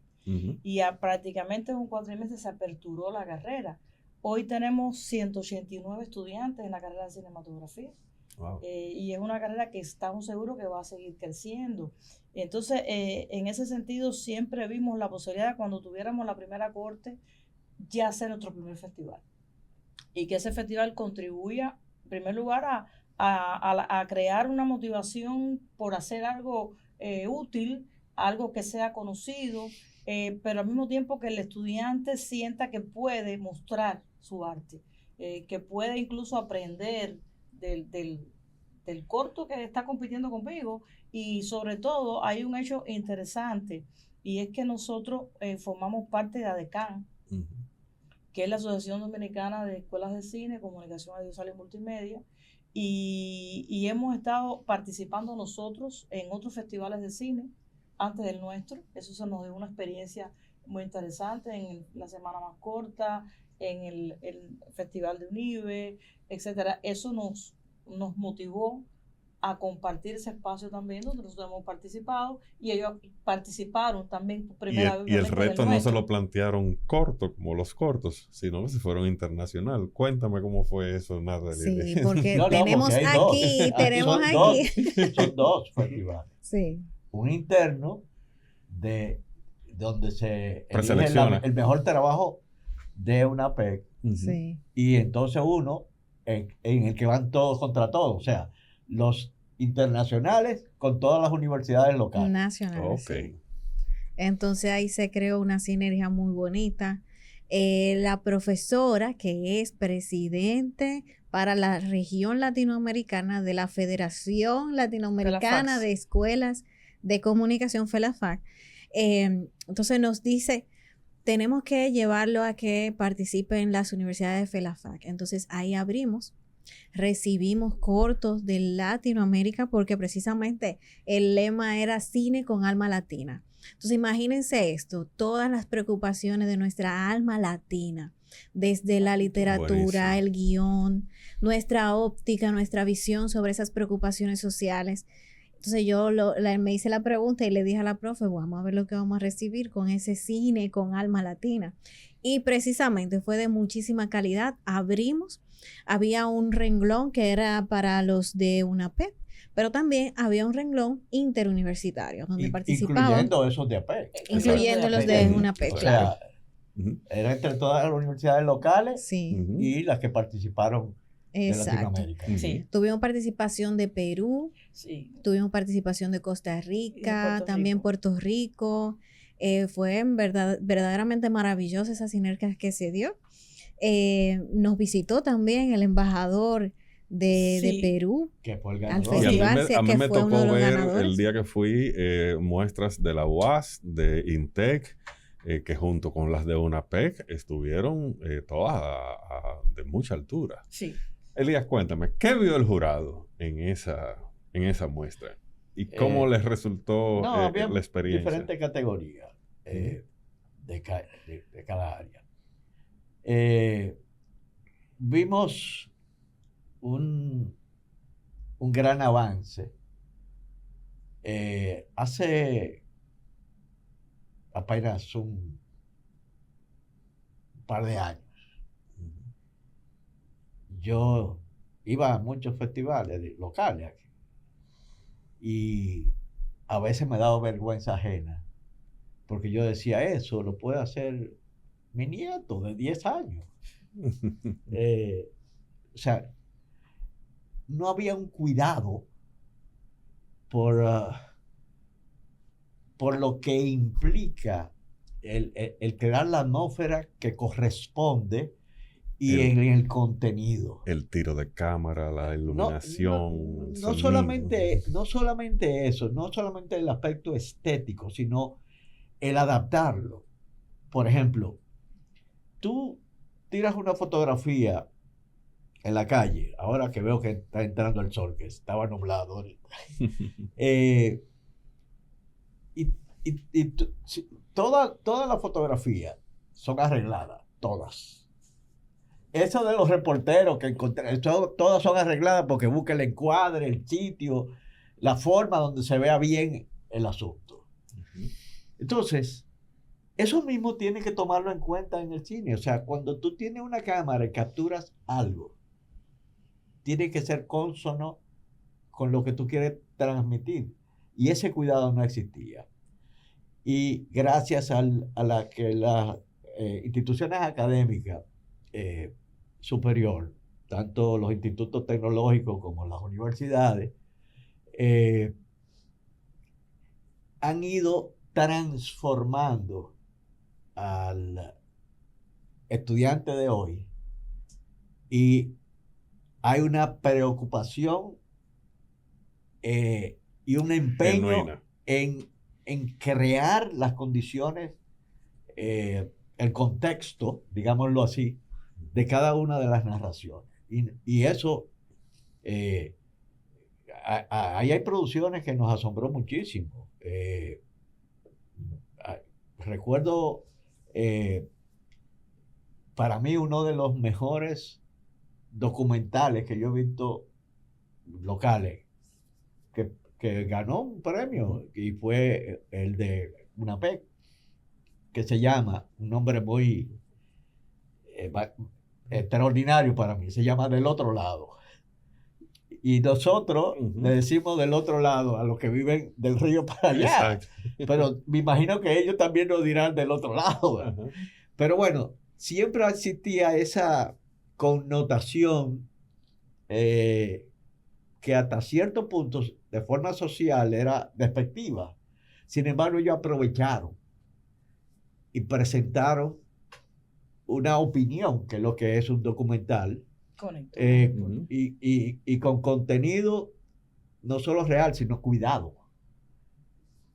y prácticamente en un cuatrimestre se aperturó la carrera. Hoy tenemos 189 estudiantes en la carrera de cinematografía. Wow. Y es una carrera que estamos seguros que va a seguir creciendo. Entonces, en ese sentido, siempre vimos la posibilidad de, cuando tuviéramos la primera corte, ya hacer nuestro primer festival. Y que ese festival contribuya, en primer lugar, a crear una motivación por hacer algo útil, algo que sea conocido, pero al mismo tiempo que el estudiante sienta que puede mostrar su arte, que puede incluso aprender del corto que está compitiendo conmigo. Y sobre todo hay un hecho interesante, y es que nosotros formamos parte de ADECAN, que es la Asociación Dominicana de Escuelas de Cine, Comunicación Audiovisual y Multimedia, y hemos estado participando nosotros en otros festivales de cine antes del nuestro. Eso se nos dio una experiencia muy interesante en la Semana Más Corta, en el Festival de UNIBE, etcétera. Eso nos motivó a compartir ese espacio también, donde nosotros hemos participado, y ellos participaron también por primera vez. Y el reto no se lo plantearon corto, como los cortos, sino que se fueron internacional. Cuéntame cómo fue eso, Natalie. Sí, porque No, tenemos porque hay aquí, dos. tenemos Son aquí. Son dos festivales. Sí. Un interno de donde se elige Preselecciona. el mejor trabajo de una PEC, Sí. y entonces uno en el que van todos contra todos, o sea, los internacionales con todas las universidades locales. Nacionales. Ok. Sí. Entonces ahí se creó una sinergia muy bonita. La profesora, que es presidente para la región latinoamericana de la Federación Latinoamericana FELAFAC de Escuelas de Comunicación, FELAFAC, entonces nos dice, tenemos que llevarlo a que participe en las universidades de FELAFAC. Entonces ahí recibimos cortos de Latinoamérica, porque precisamente el lema era cine con alma latina. Entonces imagínense esto, todas las preocupaciones de nuestra alma latina, desde la literatura, Buenísimo. el guión, nuestra óptica, nuestra visión sobre esas preocupaciones sociales. Entonces yo me hice la pregunta y le dije a la profe, vamos a ver lo que vamos a recibir con ese cine con alma latina. Y precisamente fue de muchísima calidad. Abrimos, había un renglón que era para los de UNAPED, pero también había un renglón interuniversitario donde participaban. Incluyendo esos de APEC. Incluyendo los de UNAPED, O claro. sea, era entre todas las universidades locales Sí, y las que participaron de exacto. Latinoamérica. Sí, Tuvimos participación de Perú, sí. tuvimos participación de Costa Rica, Puerto también Rico. Puerto Rico. Fue verdaderamente maravillosa esa sinergia que se dio. Nos visitó también el embajador de Sí. Perú. Que fue el Al ganador. Y festival. a mí que me fue uno tocó de los ver ganadores. el día que fui muestras de la UAS, de INTEC, que junto con las de UNAPEC estuvieron todas de mucha altura. Sí. Elías, cuéntame, ¿qué vio el jurado en esa muestra? ¿Y cómo les resultó No, había la experiencia? diferentes categorías de cada área. Vimos un gran avance. Hace apenas un par de años, yo iba a muchos festivales locales aquí, y a veces me daba vergüenza ajena, porque yo decía, eso lo puede hacer mi nieto de 10 años. O sea, no había un cuidado por lo que implica el crear la atmósfera que corresponde y en el contenido. El tiro de cámara, la iluminación. No solamente eso, no solamente el aspecto estético, sino el adaptarlo. Por ejemplo, tú tiras una fotografía en la calle, ahora que veo que está entrando el sol, que estaba nublado ahorita. Todas las fotografías son arregladas, todas. Eso de los reporteros que encontré, todas son arregladas porque busca el encuadre, el sitio, la forma donde se vea bien el asunto. Entonces, eso mismo tienes que tomarlo en cuenta en el cine. O sea, cuando tú tienes una cámara y capturas algo, tiene que ser consono con lo que tú quieres transmitir. Y ese cuidado no existía. Y gracias a que las instituciones académicas superior, tanto los institutos tecnológicos como las universidades, han ido transformando al estudiante de hoy y hay una preocupación y un empeño Genuina. en crear las condiciones, el contexto, digámoslo así, de cada una de las narraciones. Y eso, ahí hay producciones que nos asombró muchísimo. Recuerdo, para mí, uno de los mejores documentales que yo he visto locales, que ganó un premio, y fue el de UNAPEC, que se llama, un nombre muy extraordinario para mí, se llama Del Otro Lado. Y nosotros le decimos del otro lado a los que viven del río para allá. Exacto. Pero me imagino que ellos también nos dirán del otro lado. Ajá. Pero bueno, siempre existía esa connotación que hasta cierto punto, de forma social, era despectiva. Sin embargo, ellos aprovecharon y presentaron una opinión, que es lo que es un documental, Conecto. y con contenido no solo real, sino cuidado.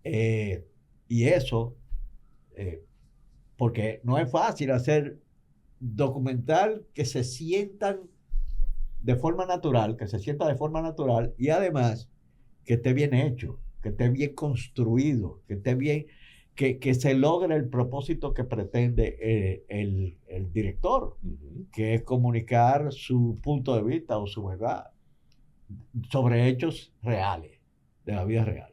Y eso, porque no es fácil hacer documental que se sientan de forma natural, que se sienta de forma natural y además que esté bien hecho, que esté bien construido, que esté bien, que se logre el propósito que pretende el director, que es comunicar su punto de vista o su verdad sobre hechos reales, de la vida real.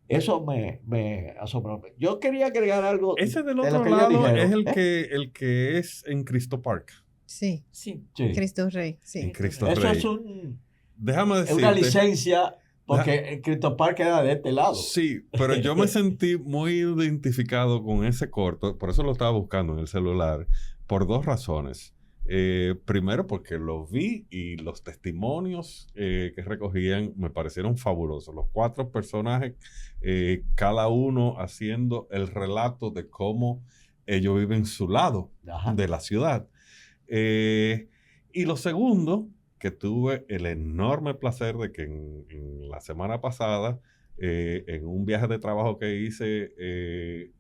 Eso me asombró. Yo quería agregar algo. Ese del de otro lo que ellos lado dijeron. es el que es en Cristo Park. Sí, Sí. Sí. Cristo Rey, sí. En Cristo Eso Rey. es Déjame es decirte. una licencia, porque el Cristo Park queda de este lado. Sí, pero yo me sentí muy identificado con ese corto, por eso lo estaba buscando en el celular, por dos razones. Primero, porque lo vi y los testimonios que recogían me parecieron fabulosos. Los 4 personajes, cada uno haciendo el relato de cómo ellos viven su lado Ajá. de la ciudad. Y lo segundo, que tuve el enorme placer de que en la semana pasada, en un viaje de trabajo que hice,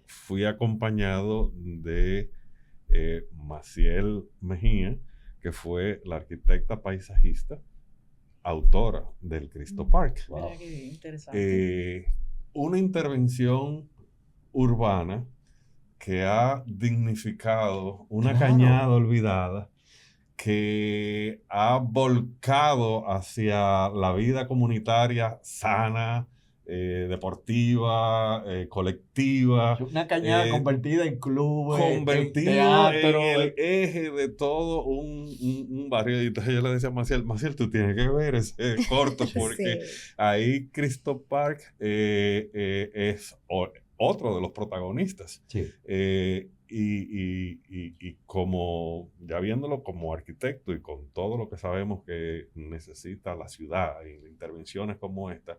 fui acompañado de Maciel Mejía, que fue la arquitecta paisajista, autora del Cristo Park. Wow. Mira qué interesante. Una intervención urbana que ha dignificado una Claro. cañada olvidada, que ha volcado hacia la vida comunitaria sana, deportiva, colectiva, Una cañada convertida en clubes, en convertido teatro. en el eje de todo un barrio. Y entonces yo le decía a Maciel, tú tienes que ver ese corto, porque Sí. ahí Cristo Park es otro de los protagonistas. Sí. Y como, ya viéndolo como arquitecto y con todo lo que sabemos que necesita la ciudad en intervenciones como esta,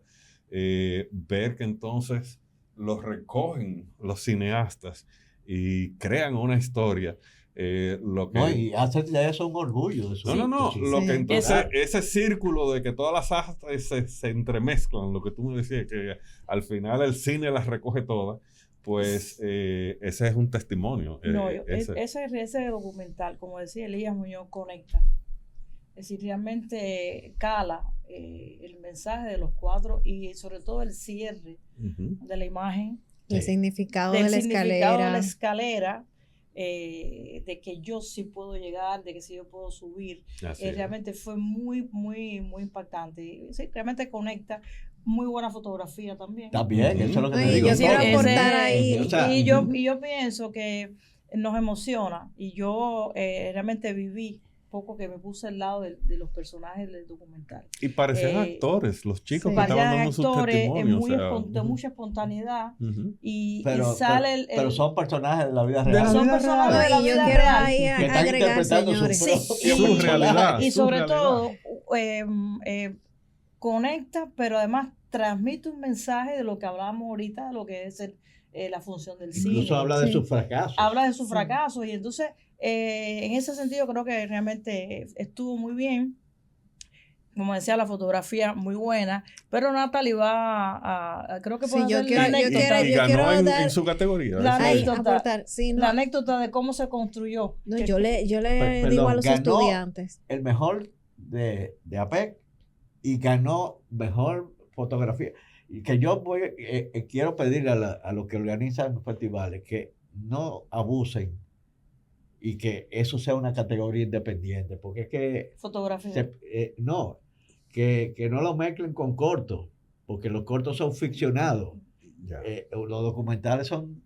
ver que entonces los recogen los cineastas y crean una y hacen de eso un orgullo. De su No. sí. Lo Sí. que entonces, Esa- ese círculo de que todas las artes se entremezclan, lo que tú me decías, que al final el cine las recoge todas, pues ese es un testimonio. No, ese documental, como decía Elías Muñoz, conecta. Es decir, realmente cala el mensaje de los 4 y sobre todo el cierre de la imagen, El Sí. significado del de la significado de la escalera. escalera, de que yo sí puedo llegar, de que sí yo puedo subir. Así es. Realmente fue muy, muy, muy impactante. Y sí, realmente conecta. Muy buena fotografía también. También, eso es lo que te Oye, digo. yo quiero todo. aportar ahí. O sea, y yo pienso que nos emociona y yo realmente viví poco que me puse al lado de los personajes del documental. Y parecían eh, actores, los chicos sí. que estaban Parecían dando sus actores testimonios. muy o sea, de mucha espontaneidad y Pero sale pero son personajes de la vida De real. la son vida personajes real. de la Y yo vida quiero real. ahí Que están agregar, interpretando señores. su Sí, propio su realidad. Y su sobre realidad. todo conecta, pero además transmite un mensaje de lo que hablábamos ahorita, de lo que es la función del cine. Incluso habla de Sí. sus fracasos. Habla de sus Sí. fracasos y entonces en ese sentido creo que realmente estuvo muy bien. Como decía, la fotografía muy buena, pero Natalie va creo que Sí, puede yo hacer quiero- la yo anécdota, quiero- Y ganó en dar- su categoría. la eso Ahí, es. anécdota. aportar. Sí, no, la anécdota de cómo se construyó. no, Que- yo le Perdón, digo a los ganó estudiantes. el mejor de APEC y ganó mejor fotografía. Y que yo quiero pedirle a los que organizan los festivales que no abusen y que eso sea una categoría independiente, porque es que Fotografía. no, que no lo mezclen con cortos, porque los cortos son ficcionados. Ya. Los documentales son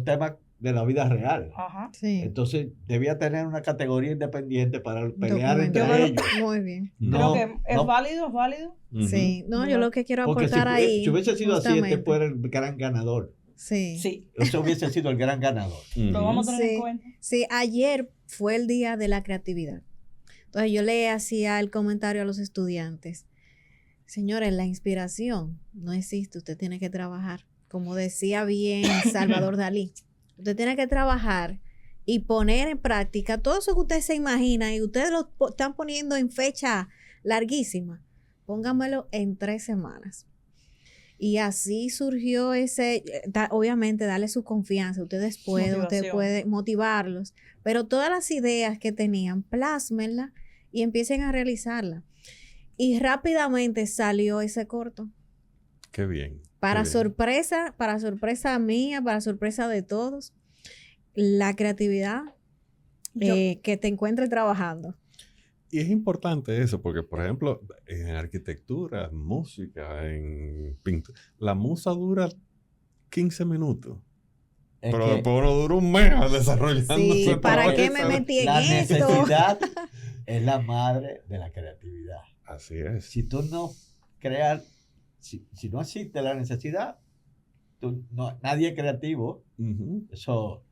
temas de la vida real. Ajá. Sí. Entonces debía tener una categoría independiente para pelear entre Documental. ellos. Muy bien. Creo No, que es no. válido, es válido. Ujú. Sí, no, yo Bueno, lo que quiero Porque aportar ahí. si hubiese sido así, este justamente. fuera el gran ganador. Sí. Sí, Ese hubiese sido el gran ganador. lo vamos a tener Sí. en cuenta. Sí, ayer fue el día de la creatividad. Entonces yo le hacía el comentario a los estudiantes. Señores, la inspiración no existe, usted tiene que trabajar. Como decía bien Salvador Dalí, usted tiene que trabajar y poner en práctica todo eso que usted se imagina y ustedes lo están poniendo en fecha larguísima. Póngamelo en 3 semanas. Y así surgió obviamente darle su confianza. Usted Motivación. puede motivarlos, pero todas las ideas que tenían, plásmenlas y empiecen a realizarlas. Y rápidamente salió ese corto. Qué bien. Para qué bien. sorpresa mía, para sorpresa de todos, la creatividad que te encuentre trabajando. Y es importante eso, porque, por ejemplo, en arquitectura, música, en pintura, la musa dura 15 minutos. Es Pero que uno dura un mes desarrollando Sí, esa ¿para qué cabeza. me metí en la esto? necesidad es la madre de la creatividad. Así es. Si tú no creas, si no existe la necesidad, nadie es creativo. Ujú. Eso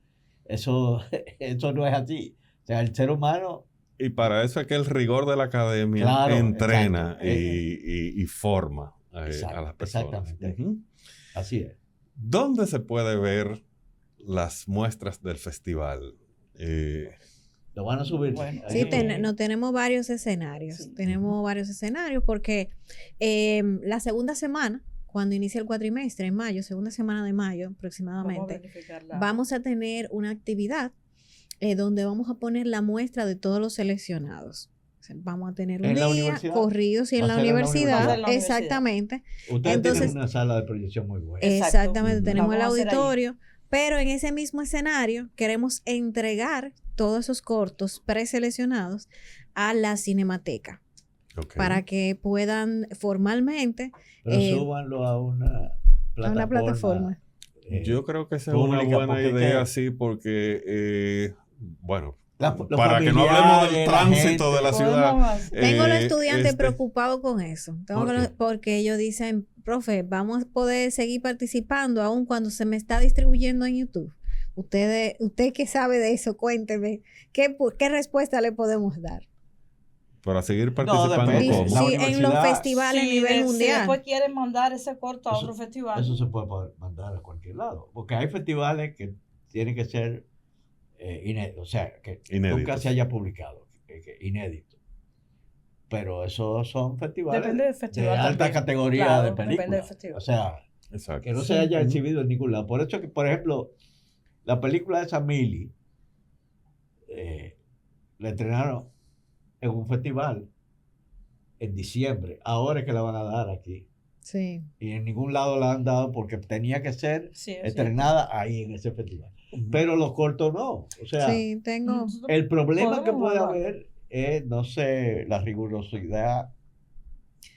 no es así. O sea, el ser humano, Y para eso es que el rigor de la academia Claro, entrena exacto. y forma a Exacto, las personas. exactamente. Ujú. así es. ¿Dónde se puede ver las muestras del festival? Lo van a subir. Bueno, ahí. Sí, no, tenemos varios escenarios. Sí. Tenemos varios escenarios porque la segunda semana, cuando inicia el cuatrimestre, en mayo, segunda semana de mayo Vamos a aproximadamente, verificar vamos a tener una actividad donde vamos a poner la muestra de todos los seleccionados. O sea, vamos a tener un ¿En la día universidad? corridos y en Va a la ser en la universidad. universidad. Va a ser en la universidad. Exactamente. Ustedes Entonces- tienen una sala de proyección muy buena. Exacto. Exactamente, Ujú. tenemos el Vamos a hacer ahí. auditorio, pero en ese mismo escenario queremos entregar todos esos cortos preseleccionados a la Cinemateca Ok. para que puedan formalmente Pero eh, súbanlo a una plataforma. a una plataforma. Yo creo que esa es una pública, buena porque idea, que- sí, porque, bueno, Los para que no hablemos del familiares, la tránsito gente. de la ciudad. Podemos hacer- Tengo los eh, estudiantes preocupados con eso. ¿Por qué? Porque ellos dicen, profe, vamos a poder seguir participando aún cuando se me está distribuyendo en YouTube. Usted que sabe de eso, cuénteme, ¿qué respuesta le podemos dar? Para seguir participando depende. ¿cómo? La Sí, en los universidad- festivales a Si nivel si mundial. después quieren mandar ese corto a Eso- otro festival. Eso se puede mandar a cualquier lado. Porque hay festivales que tienen que ser inéditos. O sea, que Inéditos. nunca se haya publicado. Inédito. Pero esos son festivales Depende del festival de alta también. categoría Claro, de depende película. del festival. O sea, Exacto. que no Sí. se haya Ujú. exhibido en ningún lado. Por eso que, por ejemplo, la película de Samili la estrenaron en un festival en diciembre. Ahora es que la van a dar aquí. Sí. Y en ningún lado la han dado porque tenía que ser Sí, es estrenada ahí en ese festival. Ujú. Pero los cortos no. O sea, Sí, tengo. cierto. el problema que Podemos puede hablar. haber es, no sé, la rigurosidad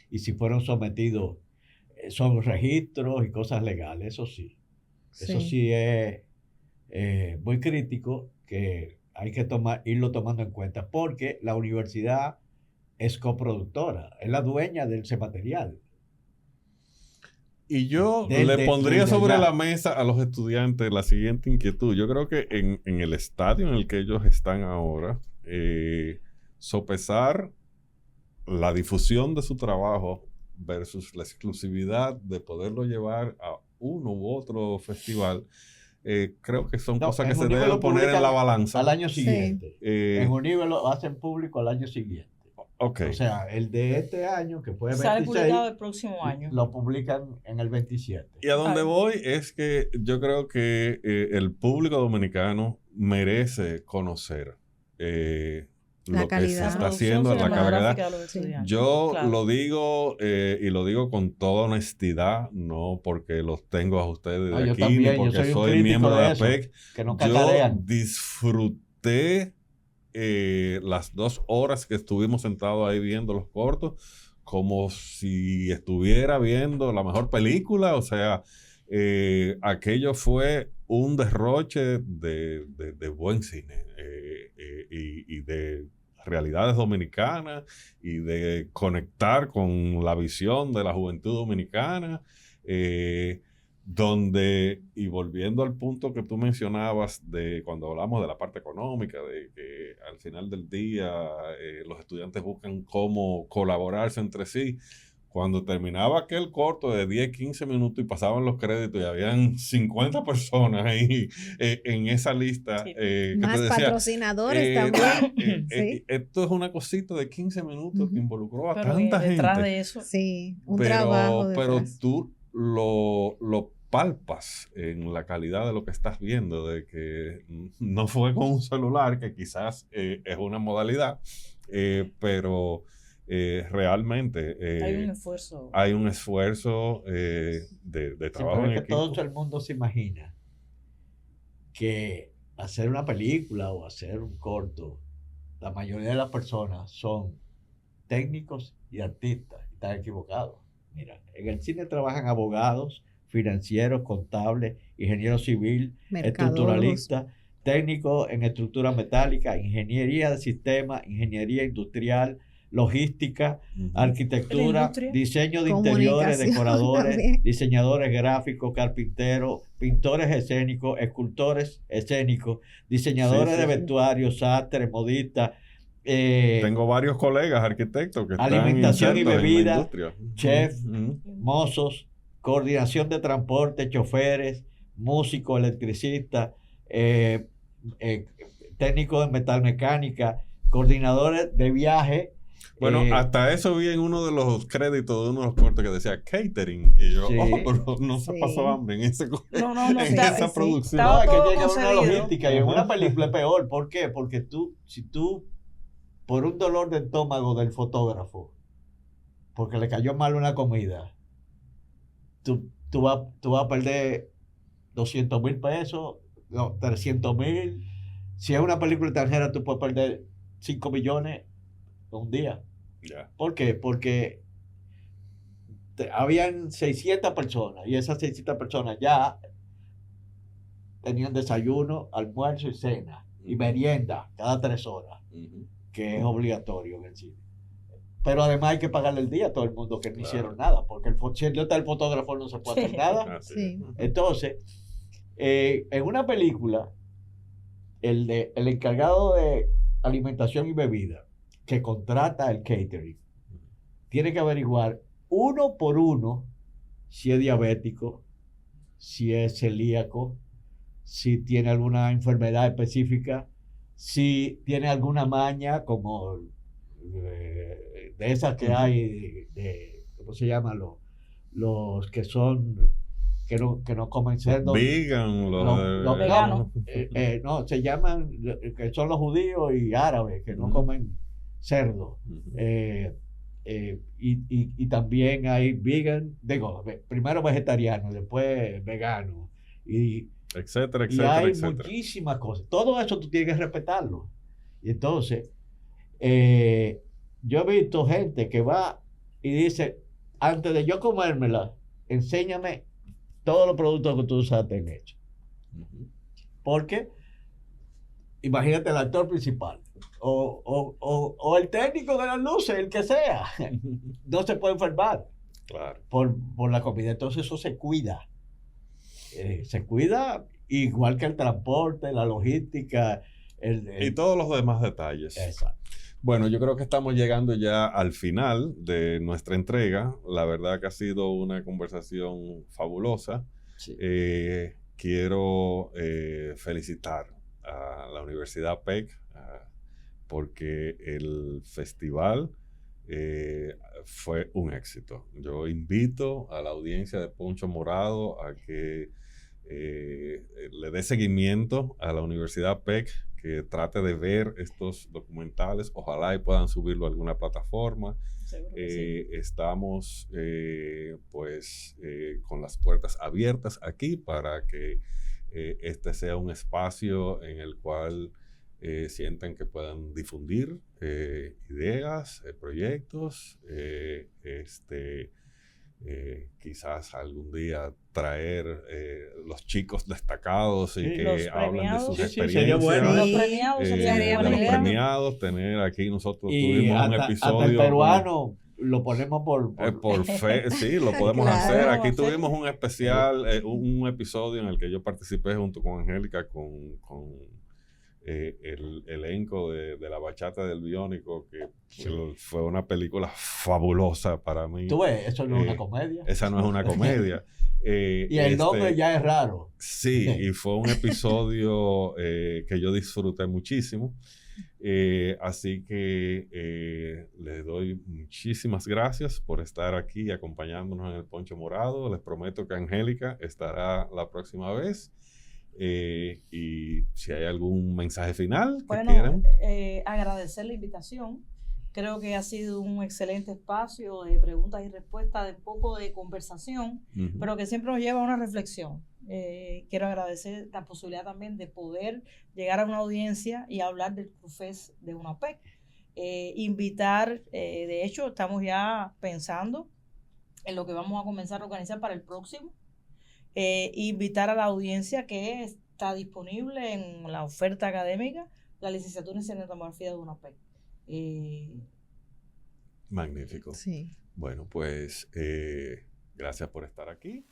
y si fueron sometidos, son registros y cosas legales, eso sí. Eso sí es muy crítico que hay que irlo tomando en cuenta porque la universidad es coproductora, es la dueña de ese material. Y yo Desde- le pondría desde sobre ya. la mesa a los estudiantes la siguiente inquietud. Yo creo que en el estadio en el que ellos están ahora, sopesar la difusión de su trabajo versus la exclusividad de poderlo llevar a uno u otro festival, creo que son cosas que se deben poner en la balanza. Al año siguiente. En Unive lo hacen público al año siguiente. Okay. O sea, el de este año, que fue 26, sale publicado el próximo año. Lo publican en el 27. Y a donde voy es que yo creo que el público dominicano merece conocer lo que se está haciendo en la calidad. Yo lo digo y lo digo con toda honestidad, no porque los tengo a ustedes de aquí, también, ni porque soy miembro de APEC. Que no yo disfruté las 2 horas que estuvimos sentados ahí viendo los cortos como si estuviera viendo la mejor película. O sea, aquello fue un derroche de buen cine y de realidades dominicanas y de conectar con la visión de la juventud dominicana, donde, y volviendo al punto que tú mencionabas de cuando hablamos de la parte económica, de que al final del día los estudiantes buscan cómo colaborarse entre sí. Cuando terminaba aquel corto de 10, 15 minutos y pasaban los créditos y habían 50 personas ahí en esa lista. Sí. Que más te decía, patrocinadores también. Sí. Esto es una cosita de 15 minutos que involucró a pero tanta gente. Detrás de eso. Sí, un trabajo detrás. Pero tú lo palpas en la calidad de lo que estás viendo, de que no fue con un celular, que quizás es una modalidad, pero... realmente hay un esfuerzo de trabajo en equipo. Todo el mundo se imagina que hacer una película o hacer un corto, la mayoría de las personas son técnicos y artistas. Están equivocados. Mira, en el cine trabajan abogados, financieros, contables, ingenieros civil, estructuralistas, técnicos en estructura metálica, ingeniería de sistemas, ingeniería industrial, logística, arquitectura, diseño de interiores, decoradores, también. Diseñadores gráficos, carpinteros, pintores escénicos, escultores escénicos, diseñadores de vestuarios, sastres, modistas. Tengo varios colegas arquitectos que están alimentación y bebida, chef, mozos, coordinación de transporte, choferes, músicos, electricistas, técnicos de metalmecánica, coordinadores de viaje. Bueno, hasta eso vi en uno de los créditos de uno de los cortes que decía catering. Y yo, pero no se pasó hambre en esa producción. No, es que tiene que haber una logística. Y en una película es peor. ¿Por qué? Porque si tú, por un dolor de estómago del fotógrafo, porque le cayó mal una comida, tú vas a perder 200,000 pesos, 300,000. Si es una película extranjera, tú puedes perder 5 millones un día. Yeah. ¿Por qué? Porque habían 600 personas y esas 600 personas ya tenían desayuno, almuerzo y cena y merienda cada 3 horas, que es obligatorio en el cine. Pero además hay que pagarle el día a todo el mundo que no hicieron nada, porque si no está el fotógrafo no se puede hacer nada. Sí. Entonces, en una película, el encargado de alimentación y bebida que contrata el catering tiene que averiguar uno por uno si es diabético, si es celíaco, si tiene alguna enfermedad específica, si tiene alguna maña como de esas que hay ¿cómo se llama? Los que son que no comen cerdo. Vegan, los veganos. No, se llaman, que son los judíos y árabes que no comen cerdo. Y también hay vegan, primero vegetariano, después vegano, etcétera, y hay muchísimas cosas. Todo eso tú tienes que respetarlo. Y entonces, yo he visto gente que va y dice, antes de yo comérmela, enséñame todos los productos que tú usaste en hecho. Porque imagínate el actor principal o el técnico de las luces, el que sea, no se puede enfermar. Claro. Por la comida. Entonces eso se cuida. Se cuida igual que el transporte, la logística. Y todos los demás detalles. Exacto. Bueno, yo creo que estamos llegando ya al final de nuestra entrega. La verdad que ha sido una conversación fabulosa. Sí. Quiero felicitar a la Universidad PEC porque el festival fue un éxito. Yo invito a la audiencia de Poncho Morado a que le dé seguimiento a la Universidad PEC, que trate de ver estos documentales, ojalá y puedan subirlo a alguna plataforma. Seguro que sí. Estamos con las puertas abiertas aquí para que este sea un espacio en el cual sientan que puedan difundir ideas, proyectos, quizás algún día traer los chicos destacados y Sí, que los hablen de sus premiados. Sí, sería experiencias. bueno. Los premiados sería sería De buena los buena idea. premiados, tener aquí nosotros Y tuvimos un hasta el episodio peruano lo ponemos por fe, sí, lo podemos Claro. hacer. Aquí Hacer. tuvimos un especial, un episodio en el que yo participé junto con Angélica con el elenco de la Bachata del Biónico, que fue una película fabulosa para mí. Tú ves, eso no es una comedia. Esa no es una comedia. Y el nombre ya es raro. Sí, y fue un episodio que yo disfruté muchísimo. Así que les doy muchísimas gracias por estar aquí acompañándonos en el Poncho Morado. Les prometo que Angélica estará la próxima vez. Y si hay algún mensaje final que quieran. Agradecer la invitación. Creo que ha sido un excelente espacio de preguntas y respuestas, de poco de conversación, pero que siempre nos lleva a una reflexión. Quiero agradecer la posibilidad también de poder llegar a una audiencia y hablar del CRUFEST de UNAPEC. Invitar, de hecho, estamos ya pensando en lo que vamos a comenzar a organizar para el próximo. Invitar a la audiencia que está disponible en la oferta académica, la licenciatura en cinematografía de UNAPEC. Magnífico. Sí. Bueno, pues gracias por estar aquí.